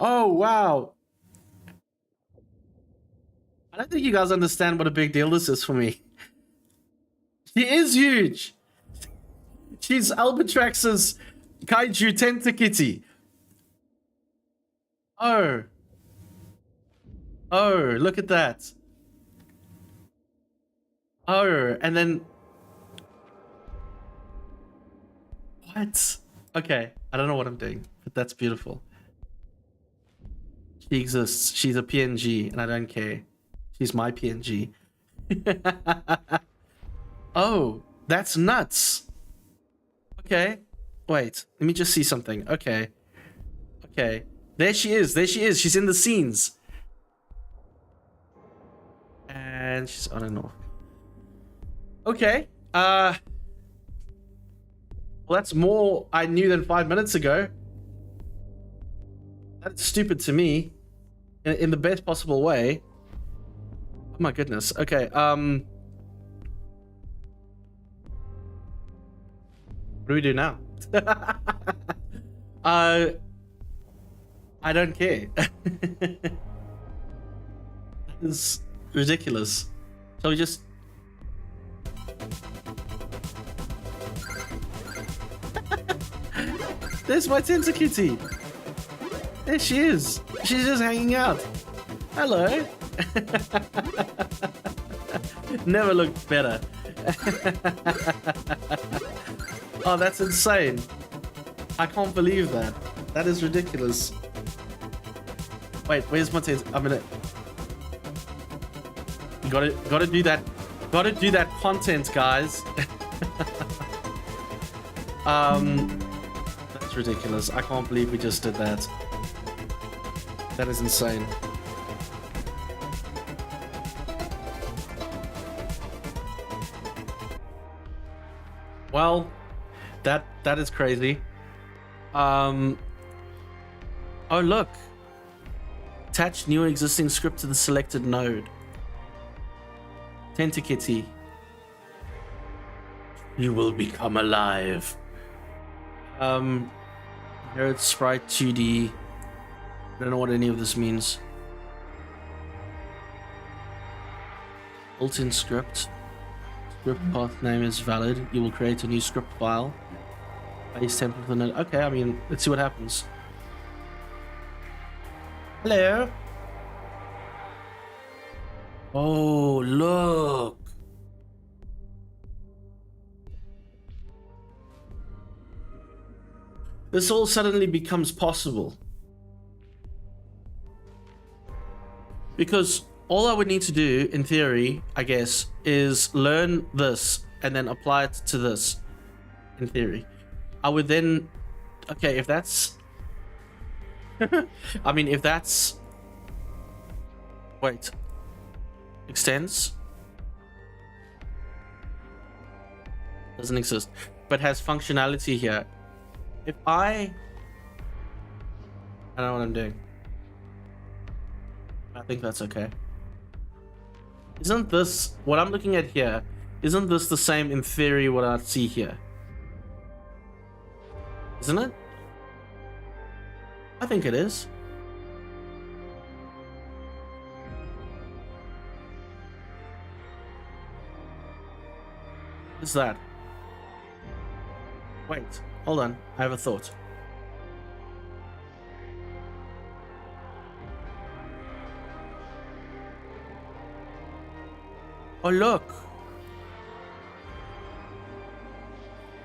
Oh, wow. I don't think you guys understand what a big deal this is for me. She is huge! She's Albatrax's Kaiju Tentakitty. Oh. Oh, look at that. Oh, and then... What? Okay, I don't know what I'm doing, but that's beautiful. She exists. She's a PNG, and I don't care. She's my PNG. Oh, that's nuts. Okay. Wait, let me just see something. Okay. Okay. There she is. There she is. She's in the scenes. And she's on and off. Okay. Well, that's more I knew than 5 minutes ago. That's stupid to me. In the best possible way. Oh my goodness. Okay, what do we do now? I don't care. That is ridiculous. So we just... There's my Tentakitty. There she is. She's just hanging out. Hello. Never looked better. Oh, that's insane. I can't believe that. That is ridiculous. Wait, where's my tens? I'm gonna. You gotta do that. Gotta do that content, guys. That's ridiculous. I can't believe we just did that. That is insane. Well, that is crazy. Oh look. Attach new existing script to the selected node. Tentakitty. You will become alive. Here it's sprite 2D. I don't know what any of this means. Built-in script. Script path name is valid. You will create a new script file. Base template for the node. Okay, I mean, let's see what happens. Hello. Oh, look. This all suddenly becomes possible. Because all I would need to do, in theory, I guess, is learn this and then apply it to this, in theory. I would then... Okay, if that's... I mean, if that's... Wait. Extends? Doesn't exist. But has functionality here. If I don't know what I'm doing. I think that's okay. Isn't this... What I'm looking at here, isn't this the same in theory what I see here? Isn't it? I think it is. What is that? Wait, hold on. I have a thought. Oh, look.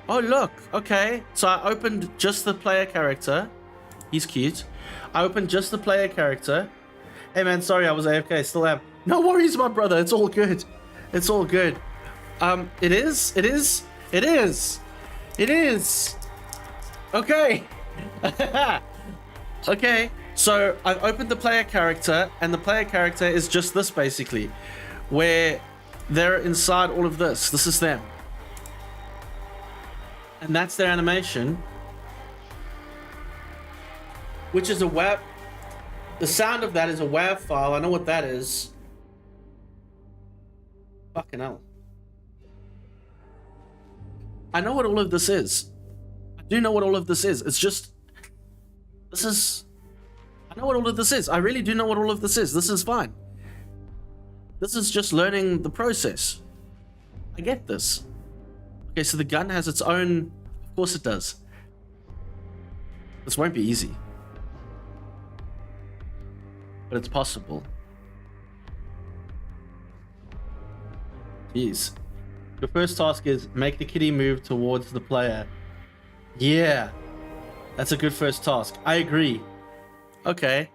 Oh, look. Okay. So I opened just the player character. He's cute. I opened just the player character. Hey, man, sorry, I was AFK. Still am. No worries, my brother. It's all good. It's all good. It is. Okay. Okay. So I've opened the player character, and the player character is just this, basically, where they're inside all of this. This is them. And that's their animation, which is a WAV. The sound of that is a WAV file. I know what that is. Fucking hell. I know what all of this is. I do know what all of this is. It's just... This is... I know what all of this is. I really do know what all of this is. This is fine. This is just learning the process. I get this. Okay, so the gun has its own... Of course it does. This won't be easy. But it's possible. Jeez. Your first task is make the kitty move towards the player. Yeah. That's a good first task. I agree. Okay.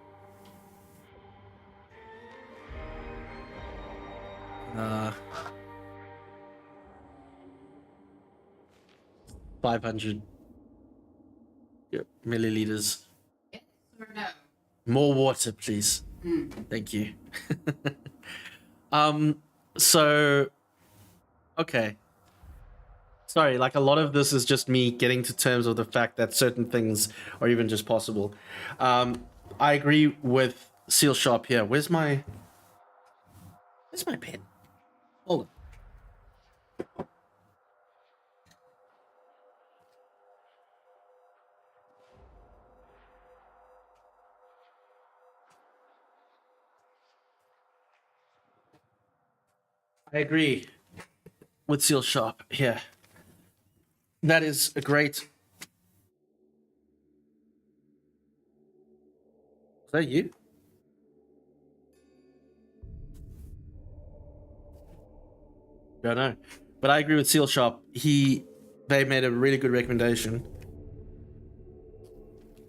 500 milliliters. Yes or no? More water, please. Thank you. So, okay. Sorry, like a lot of this is just me getting to terms with the fact that certain things are even just possible. I agree with Seal Sharp here. Where's my pen? Hold on. I agree with Seal Sharp here. That is a great... Is that you? Don't know. But I agree with Seal Sharp. They made a really good recommendation.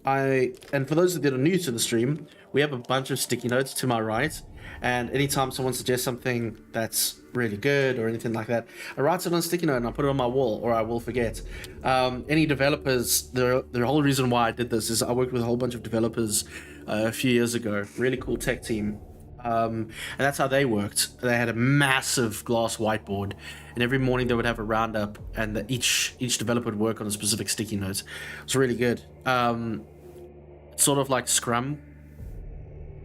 and for those that are new to the stream, we have a bunch of sticky notes to my right, and anytime someone suggests something that's really good or anything like that, I write it on a sticky note and I put it on my wall, or I will forget. Any developers, the whole reason why I did this is I worked with a whole bunch of developers a few years ago, really cool tech team. And that's how they worked. They had a massive glass whiteboard, and every morning they would have a roundup, and each developer would work on a specific sticky note. It's really good. Sort of like Scrum.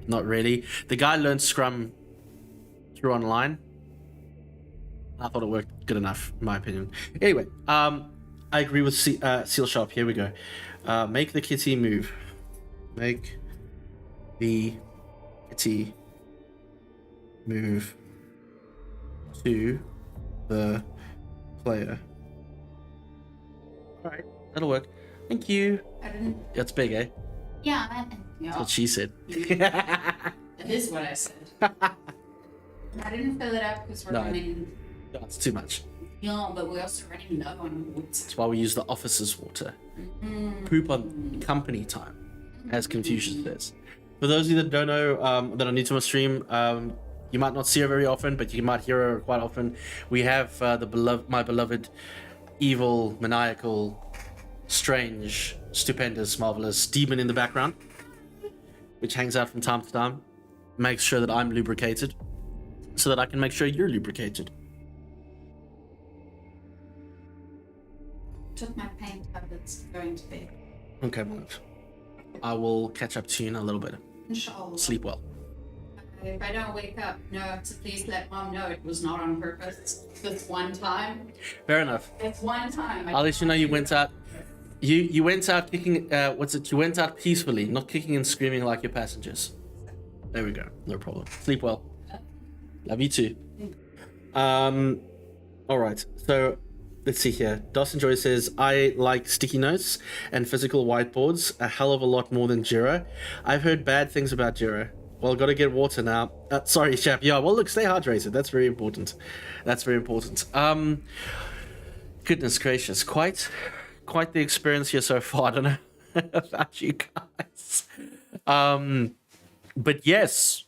Not really. The guy learned Scrum through online. I thought it worked good enough, in my opinion. Anyway, I agree with Seal Sharp. Here we go. Make the kitty move. Make the kitty move to the player. All right, that'll work. Thank you. I didn't. That's big, eh? Yeah, That's what she said. that is what I said. I didn't fill it up because we're running. No, it's too much. No, but we're also running low on wood. That's why we use the officer's water. Poop on company time, as Confucius says. For those of you that don't know, that are new to my stream, you might not see her very often, but you might hear her quite often. We have my beloved, evil, maniacal, strange, stupendous, marvelous demon in the background, which hangs out from time to time, makes sure that I'm lubricated, so that I can make sure you're lubricated. Took my pain tablets going to bed. Okay, my love. I will catch up to you in a little bit. Inshallah. Sleep well. If I don't wake up, no, so please let mom know it was not on purpose. This one time. Fair enough. It's one time. I'll let you know you went out. You went out kicking. You went out peacefully, not kicking and screaming like your passengers. There we go. No problem. Sleep well. Love you too. All right. So let's see here. Dawson Joy says, I like sticky notes and physical whiteboards a hell of a lot more than Jira. I've heard bad things about Jira. Well, gotta get water now. Sorry, chap. Yeah, well, look, stay hydrated. That's very important. That's very important. Goodness gracious. Quite the experience here so far. I don't know about you guys. But yes.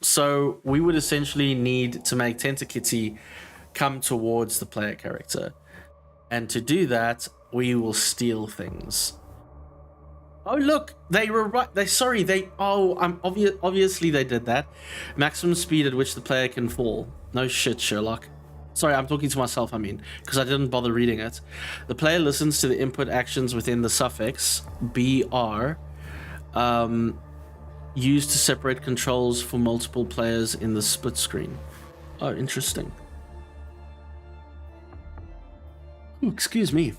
So we would essentially need to make Tentakitty come towards the player character. And to do that, we will steal things. Oh, look, they were right. Obviously they did that. Maximum speed at which the player can fall. No shit, Sherlock. Sorry, I'm talking to myself, because I didn't bother reading it. The player listens to the input actions within the suffix BR, used to separate controls for multiple players in the split screen. Oh, interesting. Ooh, excuse me.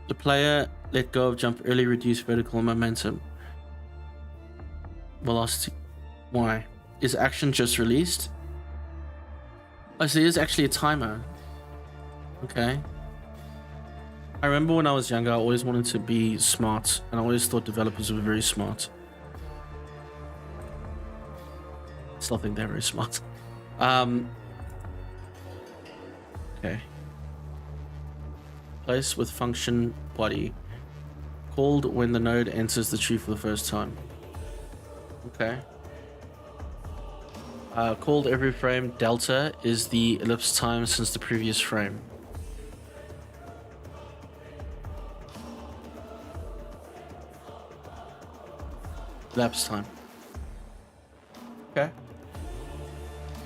The player let go of jump early, reduce vertical momentum. Velocity. Why? Is action just released? Oh, so there's actually a timer. Okay. I remember when I was younger, I always wanted to be smart, and I always thought developers were very smart. Still think they're very smart. Okay. Place with function body. Called when the node enters the tree for the first time. Okay. Called every frame. Delta is the elapsed time since the previous frame. Elapsed time. Okay.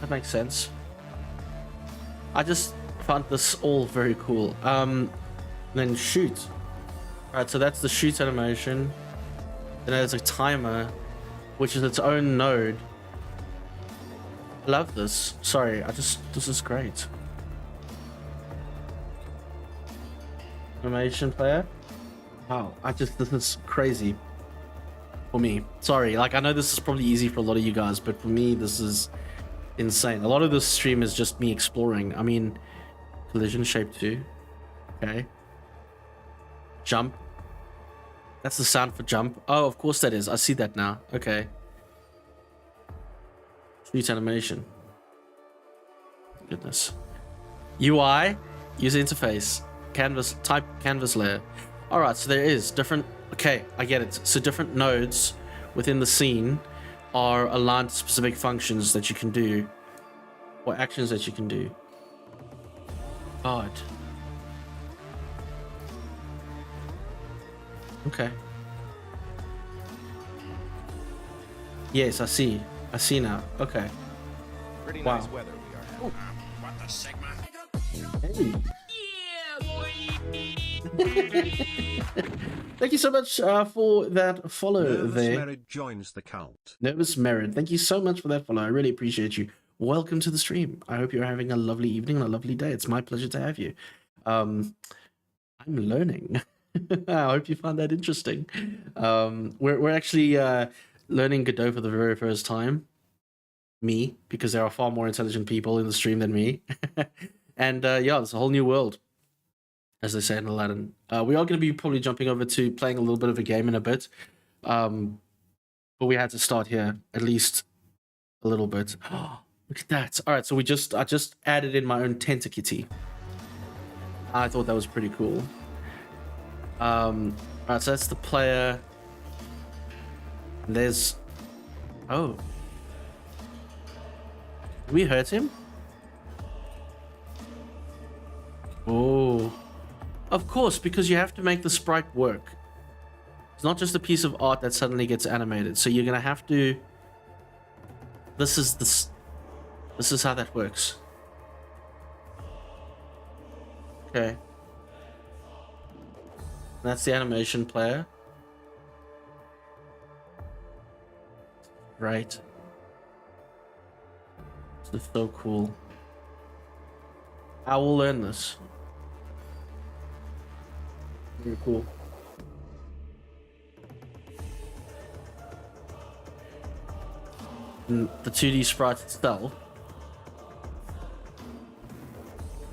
That makes sense. I just found this all very cool. Then shoot. Alright, so that's the shoot animation. Then there's a timer, which is its own node. I love this. Sorry, this is great. Animation player. Wow, this is crazy for me. Sorry, I know this is probably easy for a lot of you guys, but for me, this is insane. A lot of this stream is just me exploring. Collision shape 2. Okay. Jump. That's the sound for jump. Oh, of course that is. I see that now. Okay. Shoot animation. Goodness. UI. User interface. Canvas. Type canvas layer. Alright, so there is different Okay, I get it. So different nodes within the scene are aligned to specific functions that you can do, or actions that you can do. God. Okay. Yes, I see. I see now. Okay. Pretty Wow. nice weather we are having. What the Sigma? Hey. Thank you so much for that follow Nervous there. Merit joins the cult. Nervous Merit, thank you so much for that follow. I really appreciate you. Welcome to the stream. I hope you're having a lovely evening and a lovely day. It's my pleasure to have you. I'm learning. I hope you find that interesting. We're actually learning Godot for the very first time. Me, because there are far more intelligent people in the stream than me. And yeah, it's a whole new world, as they say in Aladdin. We are going to be probably jumping over to playing a little bit of a game in a bit. But we had to start here, at least a little bit. Look at that. All right, so I just added in my own tentacity. I thought that was pretty cool. All right, so that's the player. And there's... Oh. Did we hurt him? Oh. Of course, because you have to make the sprite work. It's not just a piece of art that suddenly gets animated. So you're going to have to... This is how that works. Okay. That's the animation player. Right. This is so cool. I will learn this. Very cool. And the 2D sprite itself.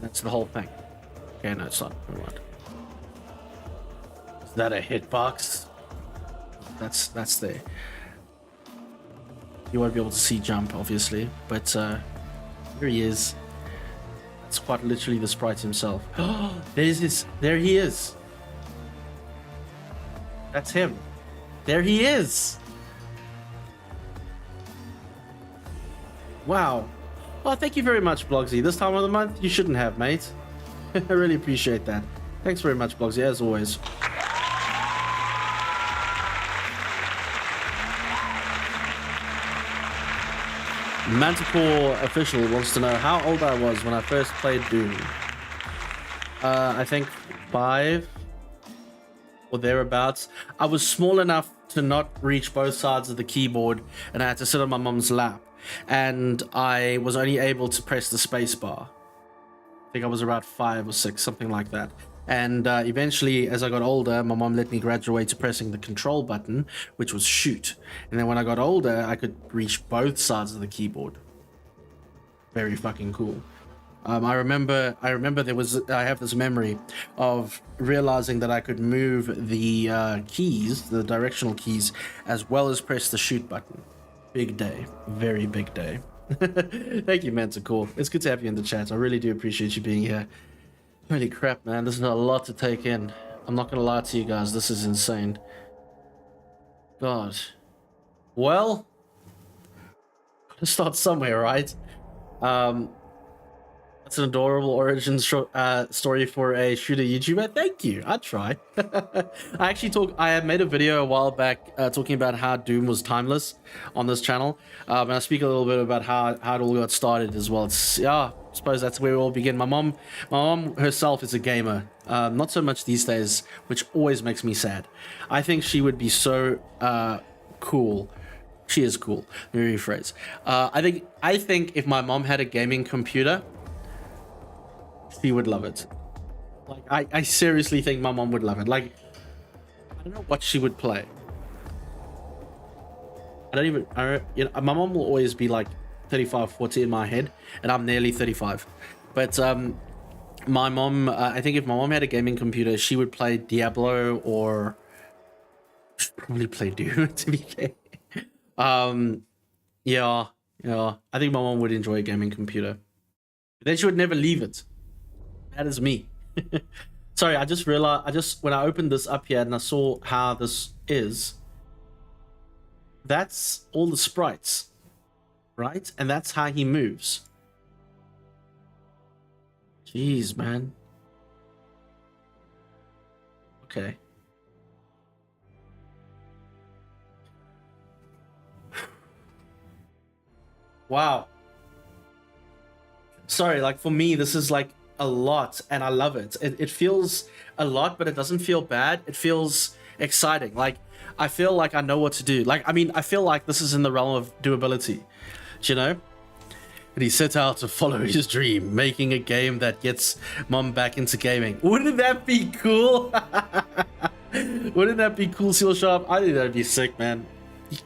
That's the whole thing. Okay, no, it's not. Never mind. Is that a hitbox? That's there. You won't be able to see jump, obviously, but here he is. It's quite literally the sprite himself. Oh, there he is. That's him. There he is. Wow. Well, thank you very much, Blogsy. This time of the month, you shouldn't have, mate. I really appreciate that. Thanks very much, Blogsy, as always. Manticore Official wants to know how old I was when I first played Doom. I think 5 or thereabouts. I was small enough to not reach both sides of the keyboard, and I had to sit on my mom's lap. And I was only able to press the space bar. I think I was about 5 or 6, something like that. And eventually, as I got older, my mom let me graduate to pressing the control button, which was shoot. And then when I got older, I could reach both sides of the keyboard. Very fucking cool. I remember I have this memory of realizing that I could move the keys, the directional keys, as well as press the shoot button. Big day. Very big day. Thank you, Manticore. It's good to have you in the chat. I really do appreciate you being here. Holy crap, man. This is a lot to take in. I'm not going to lie to you guys. This is insane. God. Well, gotta start somewhere, right? That's an adorable origin story for a shooter YouTuber. Thank you. I try. I had made a video a while back talking about how Doom was timeless on this channel. And I speak a little bit about how it all got started as well. I suppose that's where we all begin. My mom herself is a gamer. Not so much these days, which always makes me sad. I think she would be so cool. She is cool. Let me rephrase. I think if my mom had a gaming computer, she would love it. Like, I seriously think my mom would love it. Like, I don't know what she would play. My mom will always be like 35, 40 in my head, and I'm nearly 35. But my mom, I think if my mom had a gaming computer, she would play Diablo or she'd probably play Doom, to be fair. Yeah. I think my mom would enjoy a gaming computer. But then she would never leave it. That is me. Sorry, I just realized, when I opened this up here and I saw how this is, that's all the sprites, right? And that's how he moves. Jeez, man. Okay. Wow. Sorry, like for me, this is like a lot and I love it. It feels a lot, but it doesn't feel bad. It feels exciting. Like, I feel like I know what to do. Like, I mean, I feel like this is in the realm of doability, you know? And he set out to follow his dream, making a game that gets mom back into gaming. Wouldn't that be cool? Wouldn't that be cool, Seal Sharp? I think that'd be sick, man.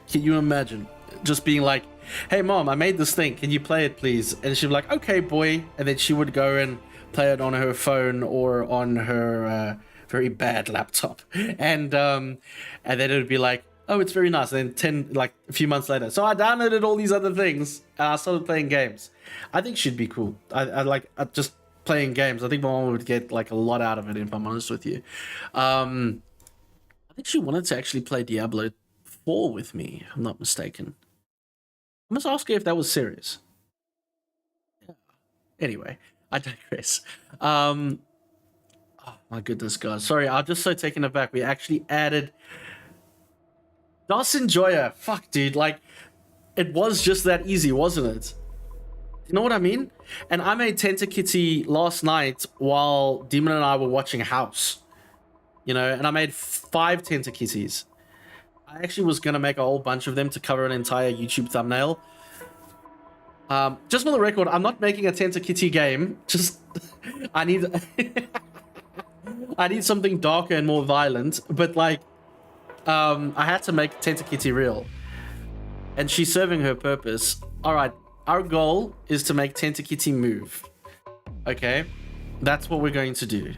Can you imagine just being like, hey mom, I made this thing, can you play it please? And she'd be like, okay boy, and then she would go and play it on her phone or on her very bad laptop, and then it would be like, oh, it's very nice. And then a few months later, so I downloaded all these other things and I started playing games. I think she'd be cool. I like just playing games. I think my mom would get like a lot out of it, if I'm honest with you. I think she wanted to actually play Diablo 4 with me, if I'm not mistaken. I must ask her if that was serious. Yeah. Anyway, I digress. Oh my goodness, guys. Sorry, I'm just so taken aback. We actually added DOS Enjoyer. Fuck, dude. Like, it was just that easy, wasn't it? You know what I mean? And I made Tentakitty last night while Demon and I were watching House. You know, and I made 5 Tentakitties. I actually was going to make a whole bunch of them to cover an entire YouTube thumbnail. Just for the record, I'm not making a Tentakitty game. Just, I need I need something darker and more violent. But like, I had to make Tentakitty real. And she's serving her purpose. Alright, our goal is to make Tentakitty move. Okay? That's what we're going to do.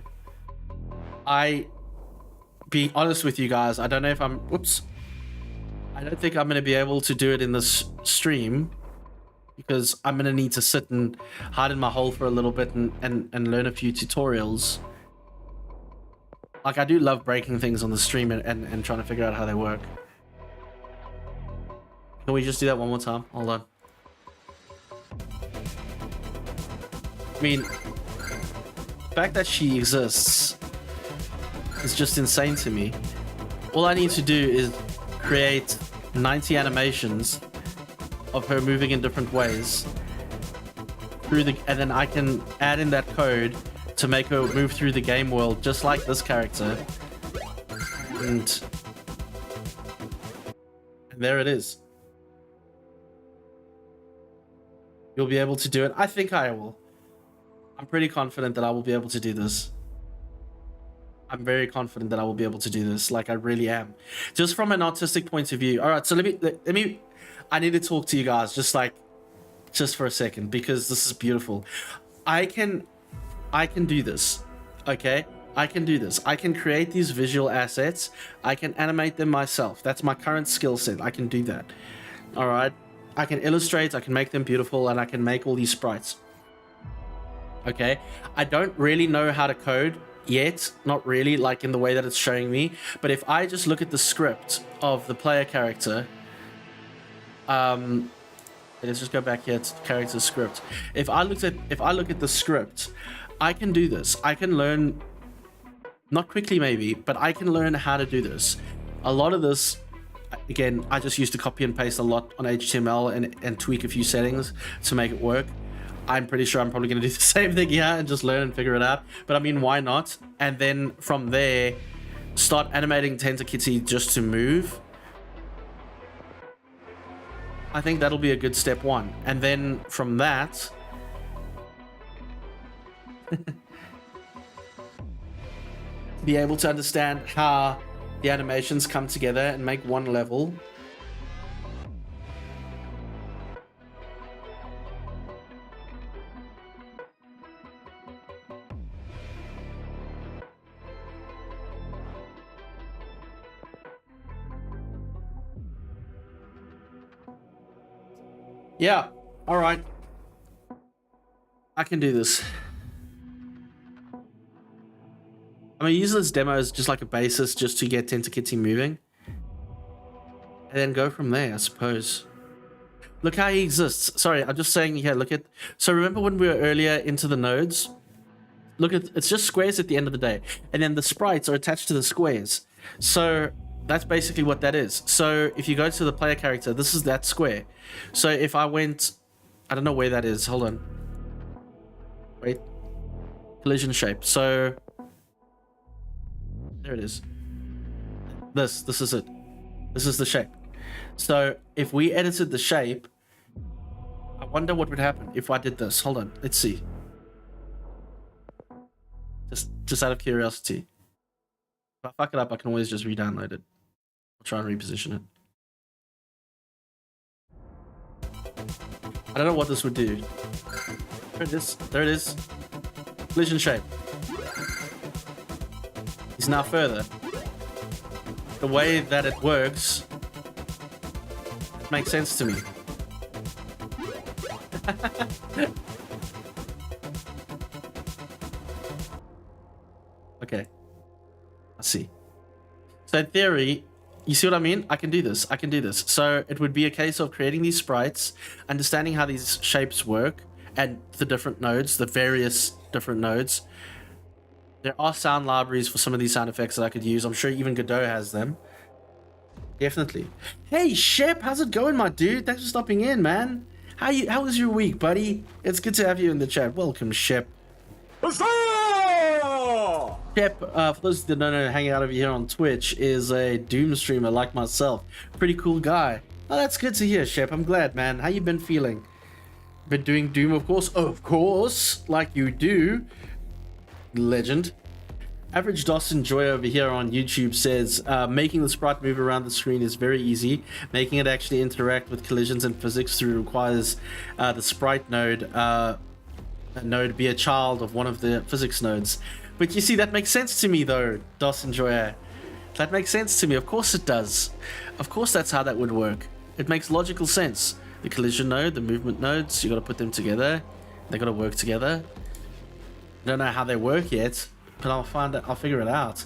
Be honest with you guys, I don't know if I'm... Whoops. I don't think I'm going to be able to do it in this stream, because I'm going to need to sit and hide in my hole for a little bit and learn a few tutorials. Like, I do love breaking things on the stream and trying to figure out how they work. Can we just do that one more time? Hold on. I mean, the fact that she exists is just insane to me. All I need to do is create 90 animations of her moving in different ways and then I can add in that code to make her move through the game world just like this character, and there it is. You'll be able to do it. I think I will. I'm pretty confident that I will be able to do this. I'm very confident that I will be able to do this. Like, I really am. Just from an artistic point of view. All right, so let me. I need to talk to you guys just for a second, because this is beautiful. I can do this. Okay, I can do this. I can create these visual assets. I can animate them myself. That's my current skill set. I can do that. All right. I can illustrate. I can make them beautiful, and I can make all these sprites. Okay. I don't really know how to code yet, not really, like in the way that it's showing me, but if I just look at the script of the player character, let's just go back here to character script. If I look at the script, I can do this. I can learn, not quickly maybe, but I can learn how to do this. A lot of this, again, I just used to copy and paste a lot on HTML and tweak a few settings to make it work. I'm pretty sure I'm probably going to do the same thing here and just learn and figure it out. But I mean, why not? And then from there, start animating Tentakitty just to move. I think that'll be a good step one. And then from that, be able to understand how the animations come together and make one level. Yeah, all right. I can do this. I'm gonna use this demo as just like a basis just to get Tentakitty moving. And then go from there, I suppose. Look how he exists. Sorry, I'm just saying here, look at... So remember when we were earlier into the nodes? Look at... It's just squares at the end of the day. And then the sprites are attached to the squares. So that's basically what that is. So if you go to the player character, this is that square. So if I went... I don't know where that is. Hold on. Wait. Collision shape. So... There it is. This is it. This is the shape. So if we edited the shape, I wonder what would happen if I did this. Hold on, let's see. Just out of curiosity. If I fuck it up, I can always just re-download it. I'll try and reposition it. I don't know what this would do. There it is. There it is. Collision shape. He's now further. The way that it works makes sense to me. Okay. I see. So in theory, you see what I mean? I can do this. I can do this. So it would be a case of creating these sprites, understanding how these shapes work, and the different nodes, the various different nodes. There are sound libraries for some of these sound effects that I could use. I'm sure even Godot has them. Definitely. Hey, Shep, how's it going, my dude? Thanks for stopping in, man. How was your week, buddy? It's good to have you in the chat. Welcome, Shep. Shep, for those that don't know, hanging out over here on Twitch is a Doom streamer like myself. Pretty cool guy. Oh, that's good to hear, Shep. I'm glad, man. How you been feeling? Been doing Doom, of course. Of course, like you do. Legend. Average Dawson Joy over here on YouTube says making the sprite move around the screen is very easy. Making it actually interact with collisions and physics through requires the sprite node be a child of one of the physics nodes. But you see, that makes sense to me though, Dawson Joy. That makes sense to me. Of course it does. Of course that's how that would work. It makes logical sense. The collision node, the movement nodes, you got to put them together. They got to work together. I don't know how they work yet, but I'll find it. I'll figure it out.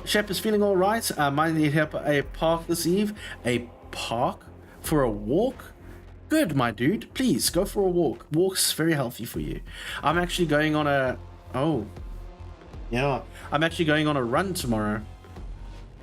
Shep is feeling all right. Might need help at a park this eve. A park for a walk? Good, my dude. Please go for a walk. Walk's very healthy for you. I'm actually going on a... Oh. Yeah. I'm actually going on a run tomorrow.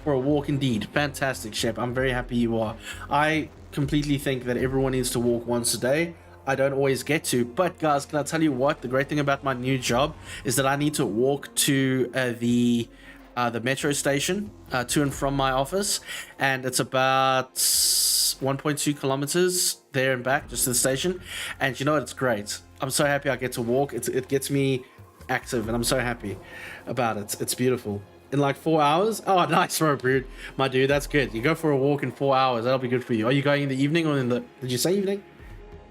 For a walk indeed. Fantastic, Shep. I'm very happy you are. I completely think that everyone needs to walk once a day. I don't always get to, but guys, can I tell you what? The great thing about my new job is that I need to walk to the metro station to and from my office, and it's about 1.2 kilometers there and back just to the station. And you know what? It's great. I'm so happy I get to walk. It gets me active, and I'm so happy about it. It's beautiful. In like 4 hours? Oh, nice, Brood. My dude, that's good. You go for a walk in 4 hours. That'll be good for you. Are you going in the evening or in the... Did you say evening?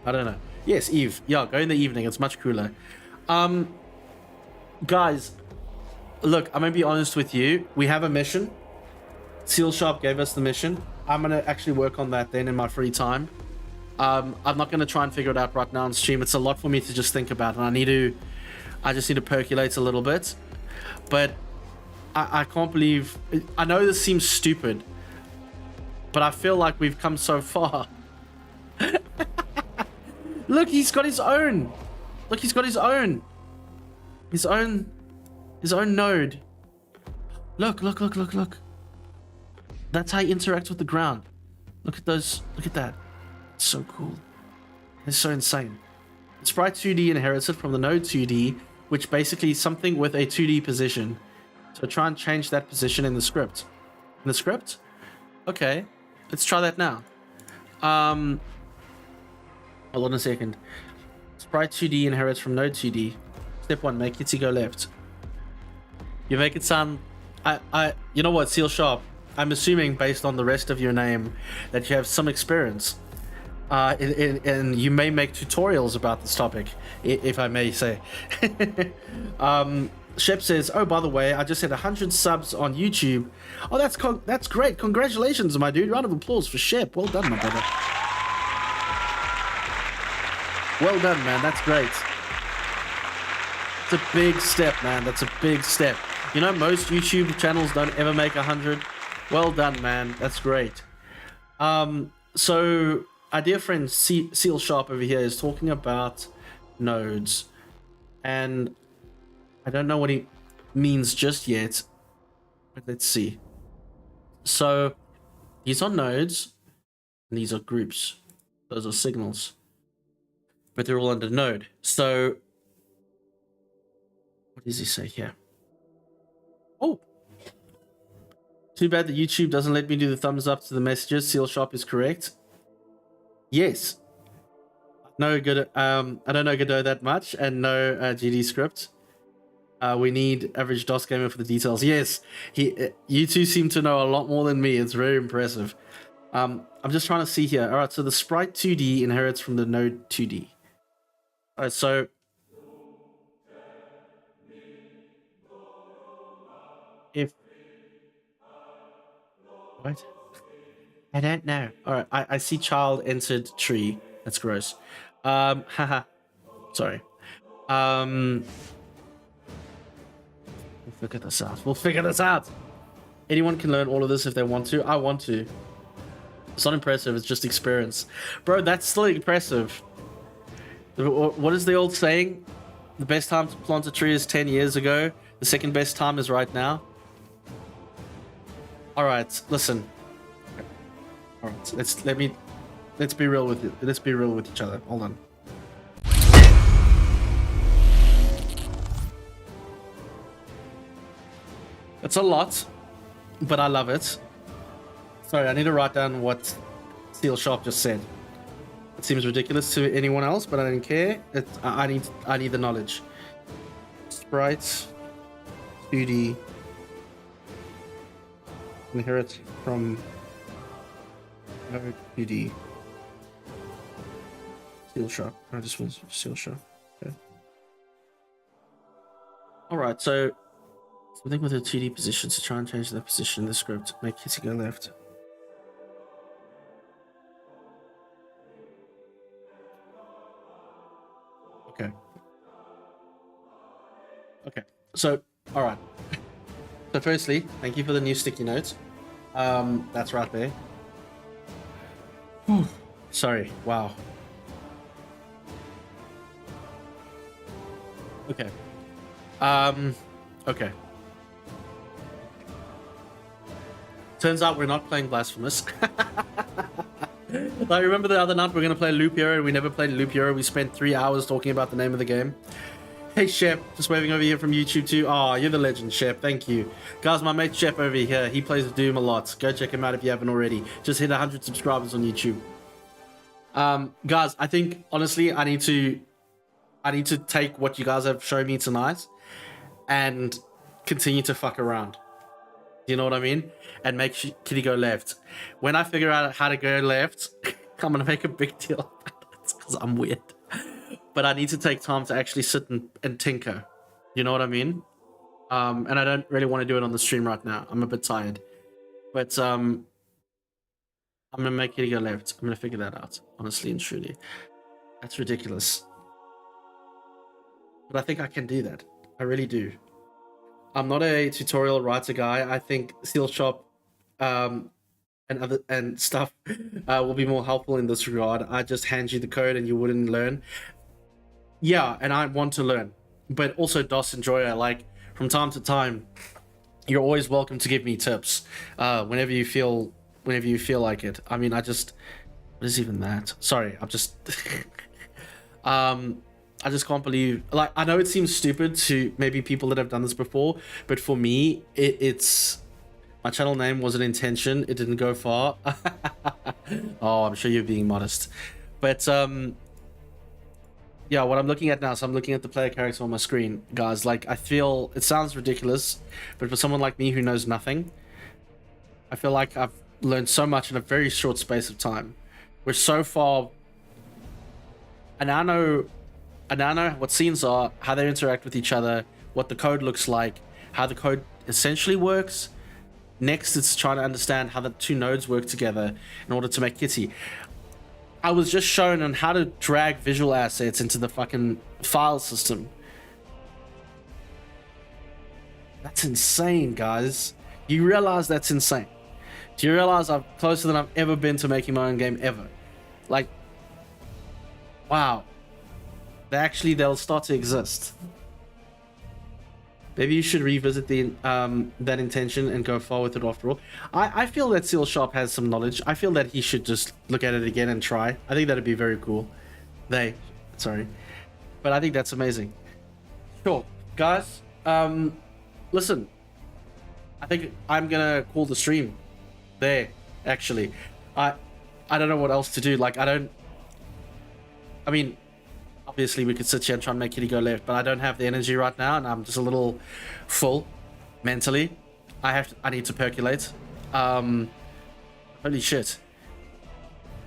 I don't know. Yes, Eve. Yeah, go in the evening. It's much cooler. Guys, look, I'm going to be honest with you. We have a mission. Seal Sharp gave us the mission. I'm going to actually work on that then in my free time. I'm not going to try and figure it out right now on stream. It's a lot for me to just think about, and I just need to percolate a little bit. But I can't believe... I know this seems stupid, but I feel like we've come so far. Look, he's got his own. Look, he's got his own. His own node. Look. That's how he interacts with the ground. Look at those. Look at that. It's so cool. It's so insane. Sprite 2D inherited from the node 2D, which basically is something with a 2D position. So try and change that position in the script. In the script? Okay. Let's try that now. Hold on a second. Sprite 2D inherits from node 2D. Step 1, make Kitty go left. You make it sound... You know what, Seal Sharp? I'm assuming, based on the rest of your name, that you have some experience. And you may make tutorials about this topic, if I may say. Shep says, oh, by the way, I just hit 100 subs on YouTube. Oh, that's great. Congratulations, my dude. Round of applause for Shep. Well done, my brother. Well done, man. That's great. It's a big step, man. That's a big step. You know, most YouTube channels don't ever make 100. Well done, man. That's great. So our dear friend Seal Sharp over here is talking about nodes, and I don't know what he means just yet, but let's see. So these are nodes and these are groups. Those are signals, but they're all under node. So what does he say here? Oh, too bad that YouTube doesn't let me do the thumbs up to the messages. Seal Sharp is correct. Yes. No good. I don't know Godot that much, and no GD script. We need average DOS gamer for the details. Yes, you two seem to know a lot more than me. It's very impressive. I'm just trying to see here. All right, so the sprite 2D inherits from the node 2D. All right, so if what? I don't know. All right, I see child entered tree. That's gross. Haha. Sorry. We'll figure this out. We'll figure this out. Anyone can learn all of this if they want to. I want to. It's not impressive. It's just experience. Bro, that's still impressive. What is the old saying? The best time to plant a tree is 10 years ago. The second best time is right now. All right, listen. All right, let's be real with it. Let's be real with each other. Hold on. It's a lot, but I love it. Sorry, I need to write down what Steel Sharp just said. It seems ridiculous to anyone else, but I don't care. I need the knowledge. Sprites, 2D, inherit from node 2D. Steel Sharp. I just want Steel Sharp. Okay. All right, so something with a 2D position to try and change the position in the script. Make Kitty go left. Okay. Okay. So, all right. So, firstly, thank you for the new sticky notes. That's right there. Whew. Sorry. Wow. Okay. Okay. Turns out we're not playing Blasphemous. I remember the other night we were going to play Loop Hero and we never played Loop Hero. We spent 3 hours talking about the name of the game. Hey Shep, just waving over here from YouTube too. Oh, you're the legend, Shep. Thank you. Guys, my mate Shep over here, he plays Doom a lot. Go check him out if you haven't already. Just hit 100 subscribers on YouTube. Guys, I think honestly I need to take what you guys have shown me tonight and continue to fuck around. You know what I mean? And make Kitty go left. When I figure out how to go left, I'm gonna make a big deal about it because I'm weird. But I need to take time to actually sit and tinker. You know what I mean? And I don't really want to do it on the stream right now. I'm a bit tired. But I'm gonna make Kitty go left. I'm gonna figure that out, honestly and truly. That's ridiculous. But I think I can do that. I really do. I'm not a tutorial writer guy. I think Steel Shop and stuff will be more helpful in this regard. I just hand you the code and you wouldn't learn. Yeah, and I want to learn. But also DOS Enjoyer, like from time to time, you're always welcome to give me tips. Whenever you feel like it. I mean, what is even that? Sorry, I'm just I just can't believe, like, I know it seems stupid to maybe people that have done this before, but for me, it's my channel name was an intention. It didn't go far. Oh, I'm sure you're being modest. But yeah, what I'm looking at now, so I'm looking at the player character on my screen, guys. Like, I feel it sounds ridiculous, but for someone like me who knows nothing, I feel like I've learned so much in a very short space of time. We're so far, and I now know what scenes are, how they interact with each other, what the code looks like, how the code essentially works. Next, it's trying to understand how the two nodes work together in order to make Kitty. I was just shown on how to drag visual assets into the fucking file system. That's insane, guys. You realize that's insane? Do you realize I'm closer than I've ever been to making my own game ever? Like, wow. They'll start to exist. Maybe you should revisit the that intention and go forward with it after all. I feel that Seal Sharp has some knowledge. I feel that he should just look at it again and try. I think that'd be very cool. Sorry. But I think that's amazing. Sure. Guys, listen. I think I'm gonna call the stream there, actually. I don't know what else to do. Like, I mean, obviously we could sit here and try and make Kitty go left, but I don't have the energy right now, and I'm just a little full mentally. I need to percolate. Holy shit.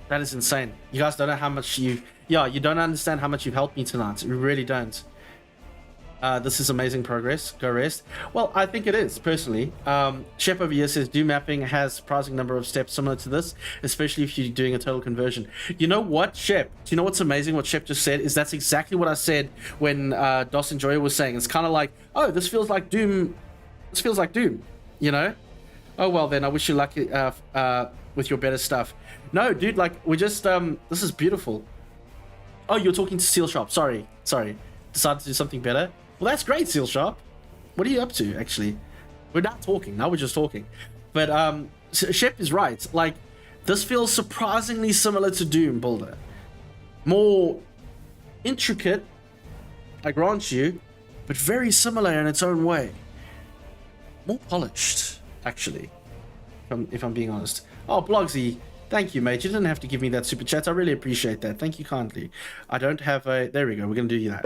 That is insane. You guys don't know how much you don't understand how much you've helped me tonight. You really don't. This is amazing progress. Go rest. Well, I think it is, personally. Shep over here says Doom mapping has surprising number of steps similar to this, especially if you're doing a total conversion. You know what, Shep? Do you know what's amazing? What Shep just said is that's exactly what I said when Dos Enjoyer was saying. It's kind of like, oh, this feels like Doom. This feels like Doom, you know? Oh, well, then I wish you luck with your better stuff. No, dude, like, we're just, this is beautiful. Oh, you're talking to Seal Sharp. Sorry. Decided to do something better. Well, that's great, Seal Sharp. What are you up to, actually? We're not talking. Now we're just talking. But Shep is right. Like, this feels surprisingly similar to Doom Builder. More intricate, I grant you, but very similar in its own way. More polished, actually, if I'm being honest. Oh, Blogsy, thank you, mate. You didn't have to give me that super chat. I really appreciate that. Thank you kindly. I don't have a... There we go. We're going to do that.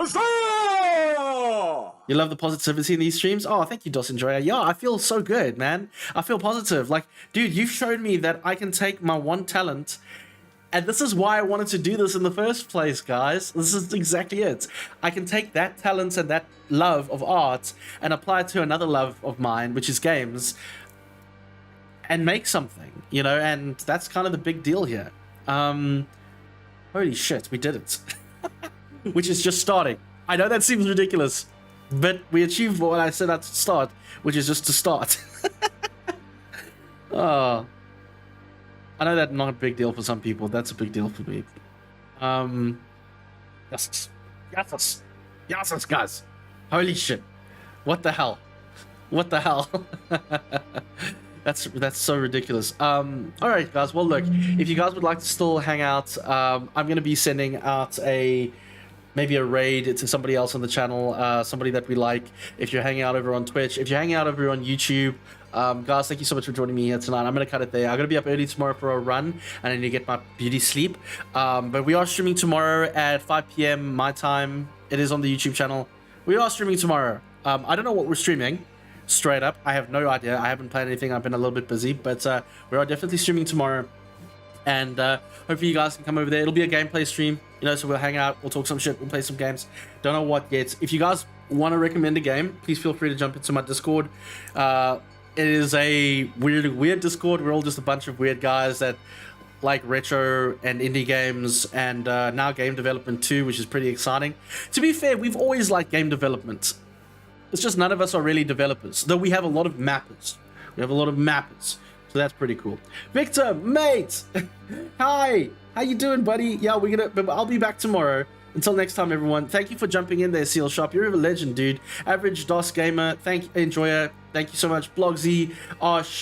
You love the positivity in these streams? Oh, thank you, Dos Enjoyer. Yeah, I feel so good, man. I feel positive. Like, dude, you've shown me that I can take my one talent, and this is why I wanted to do this in the first place, guys. This is exactly it. I can take that talent and that love of art and apply it to another love of mine, which is games, and make something, you know, and that's kind of the big deal here. Holy shit, we did it. Which is just starting. I know that seems ridiculous, but we achieved what I set out to start, which is just to start. Oh, I know that's not a big deal for some people. That's a big deal for me. Yes, guys. Holy shit. What the hell? That's so ridiculous. All right, guys. Well, look, if you guys would like to still hang out, I'm going to be sending out maybe a raid to somebody else on the channel, somebody that we like. If you're hanging out over on Twitch, if you're hanging out over on YouTube, guys, thank you so much for joining me here tonight. I'm going to cut it there. I'm going to be up early tomorrow for a run, and I need to get my beauty sleep. But we are streaming tomorrow at 5 p.m. my time. It is on the YouTube channel. We are streaming tomorrow. I don't know what we're streaming. Straight up, I have no idea. I haven't played anything. I've been a little bit busy, but we are definitely streaming tomorrow. And hopefully you guys can come over there. It'll be a gameplay stream, you know, so we'll hang out, we'll talk some shit, we'll play some games. Don't know what yet. If you guys want to recommend a game, please feel free to jump into my Discord. It is a weird Discord. We're all just a bunch of weird guys that like retro and indie games, and now game development too, which is pretty exciting. To be fair, we've always liked game development. It's just none of us are really developers, though we have a lot of mappers. So that's pretty cool. Victor, mate, hi, how you doing, buddy? Yeah, I'll be back tomorrow. Until next time, everyone. Thank you for jumping in there, Seal Shop. You're a legend, dude. Average DOS gamer, Enjoyer. Thank you so much, Blogsy.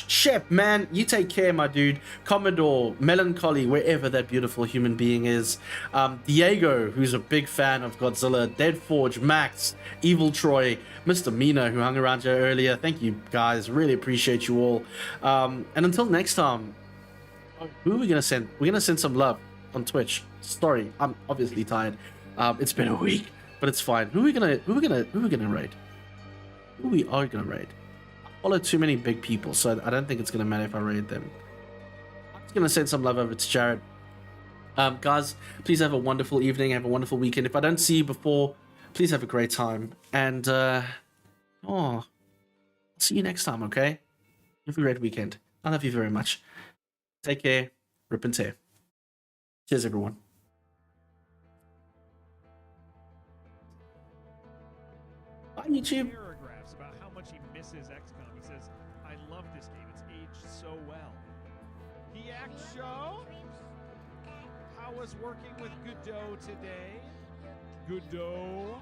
Shep, man, you take care, my dude. Commodore, Melancholy, wherever that beautiful human being is. Diego, who's a big fan of Godzilla. Deadforge, Max, Evil Troy, Mr. Mina, who hung around here earlier. Thank you, guys. Really appreciate you all. And until next time, who are we gonna send? We're gonna send some love on Twitch. Sorry, I'm obviously tired. It's been a week, but it's fine. Who are we gonna raid? Who we are gonna raid? I follow too many big people, so I don't think it's gonna matter if I raid them. I'm just gonna send some love over to Jared. Guys, please have a wonderful evening, have a wonderful weekend. If I don't see you before, please have a great time. And see you next time, okay? Have a great weekend. I love you very much. Take care. Rip and tear. Cheers, everyone. Bye, YouTube. Paragraphs about how much he misses says XCOM. He says, I love this game. It's aged so well. Hyacsho, how was working with Godot today? Godot,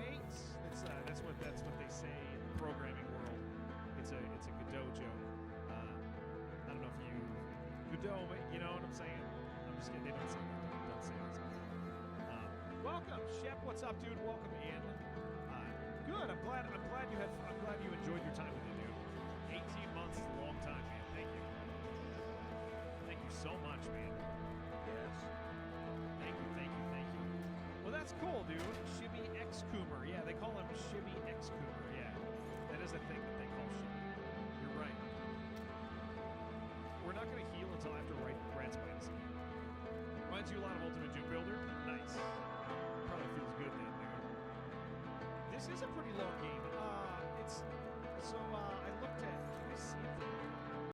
mates. That's what they say in the programming world. It's a Godot joke. I don't know if you Godot, you know what I'm saying? I'm just kidding. They don't say that. Don't say that. Welcome, Shep. What's up, dude? Welcome in. Good. I'm glad you enjoyed your time with the dude. 18 months is a long time, man. Thank you. Thank you so much, man. Yes. Thank you. Well, that's cool, dude. Shibby X Coomer. Yeah, they call him Shibby X Coomer. Yeah, that is a thing that they call Shibby. You're right. We're not going to heal until after Rat Spiders again. Reminds you a lot of Ultimate Doom Builder. Nice. Probably feels good then, dude. This is a pretty long game.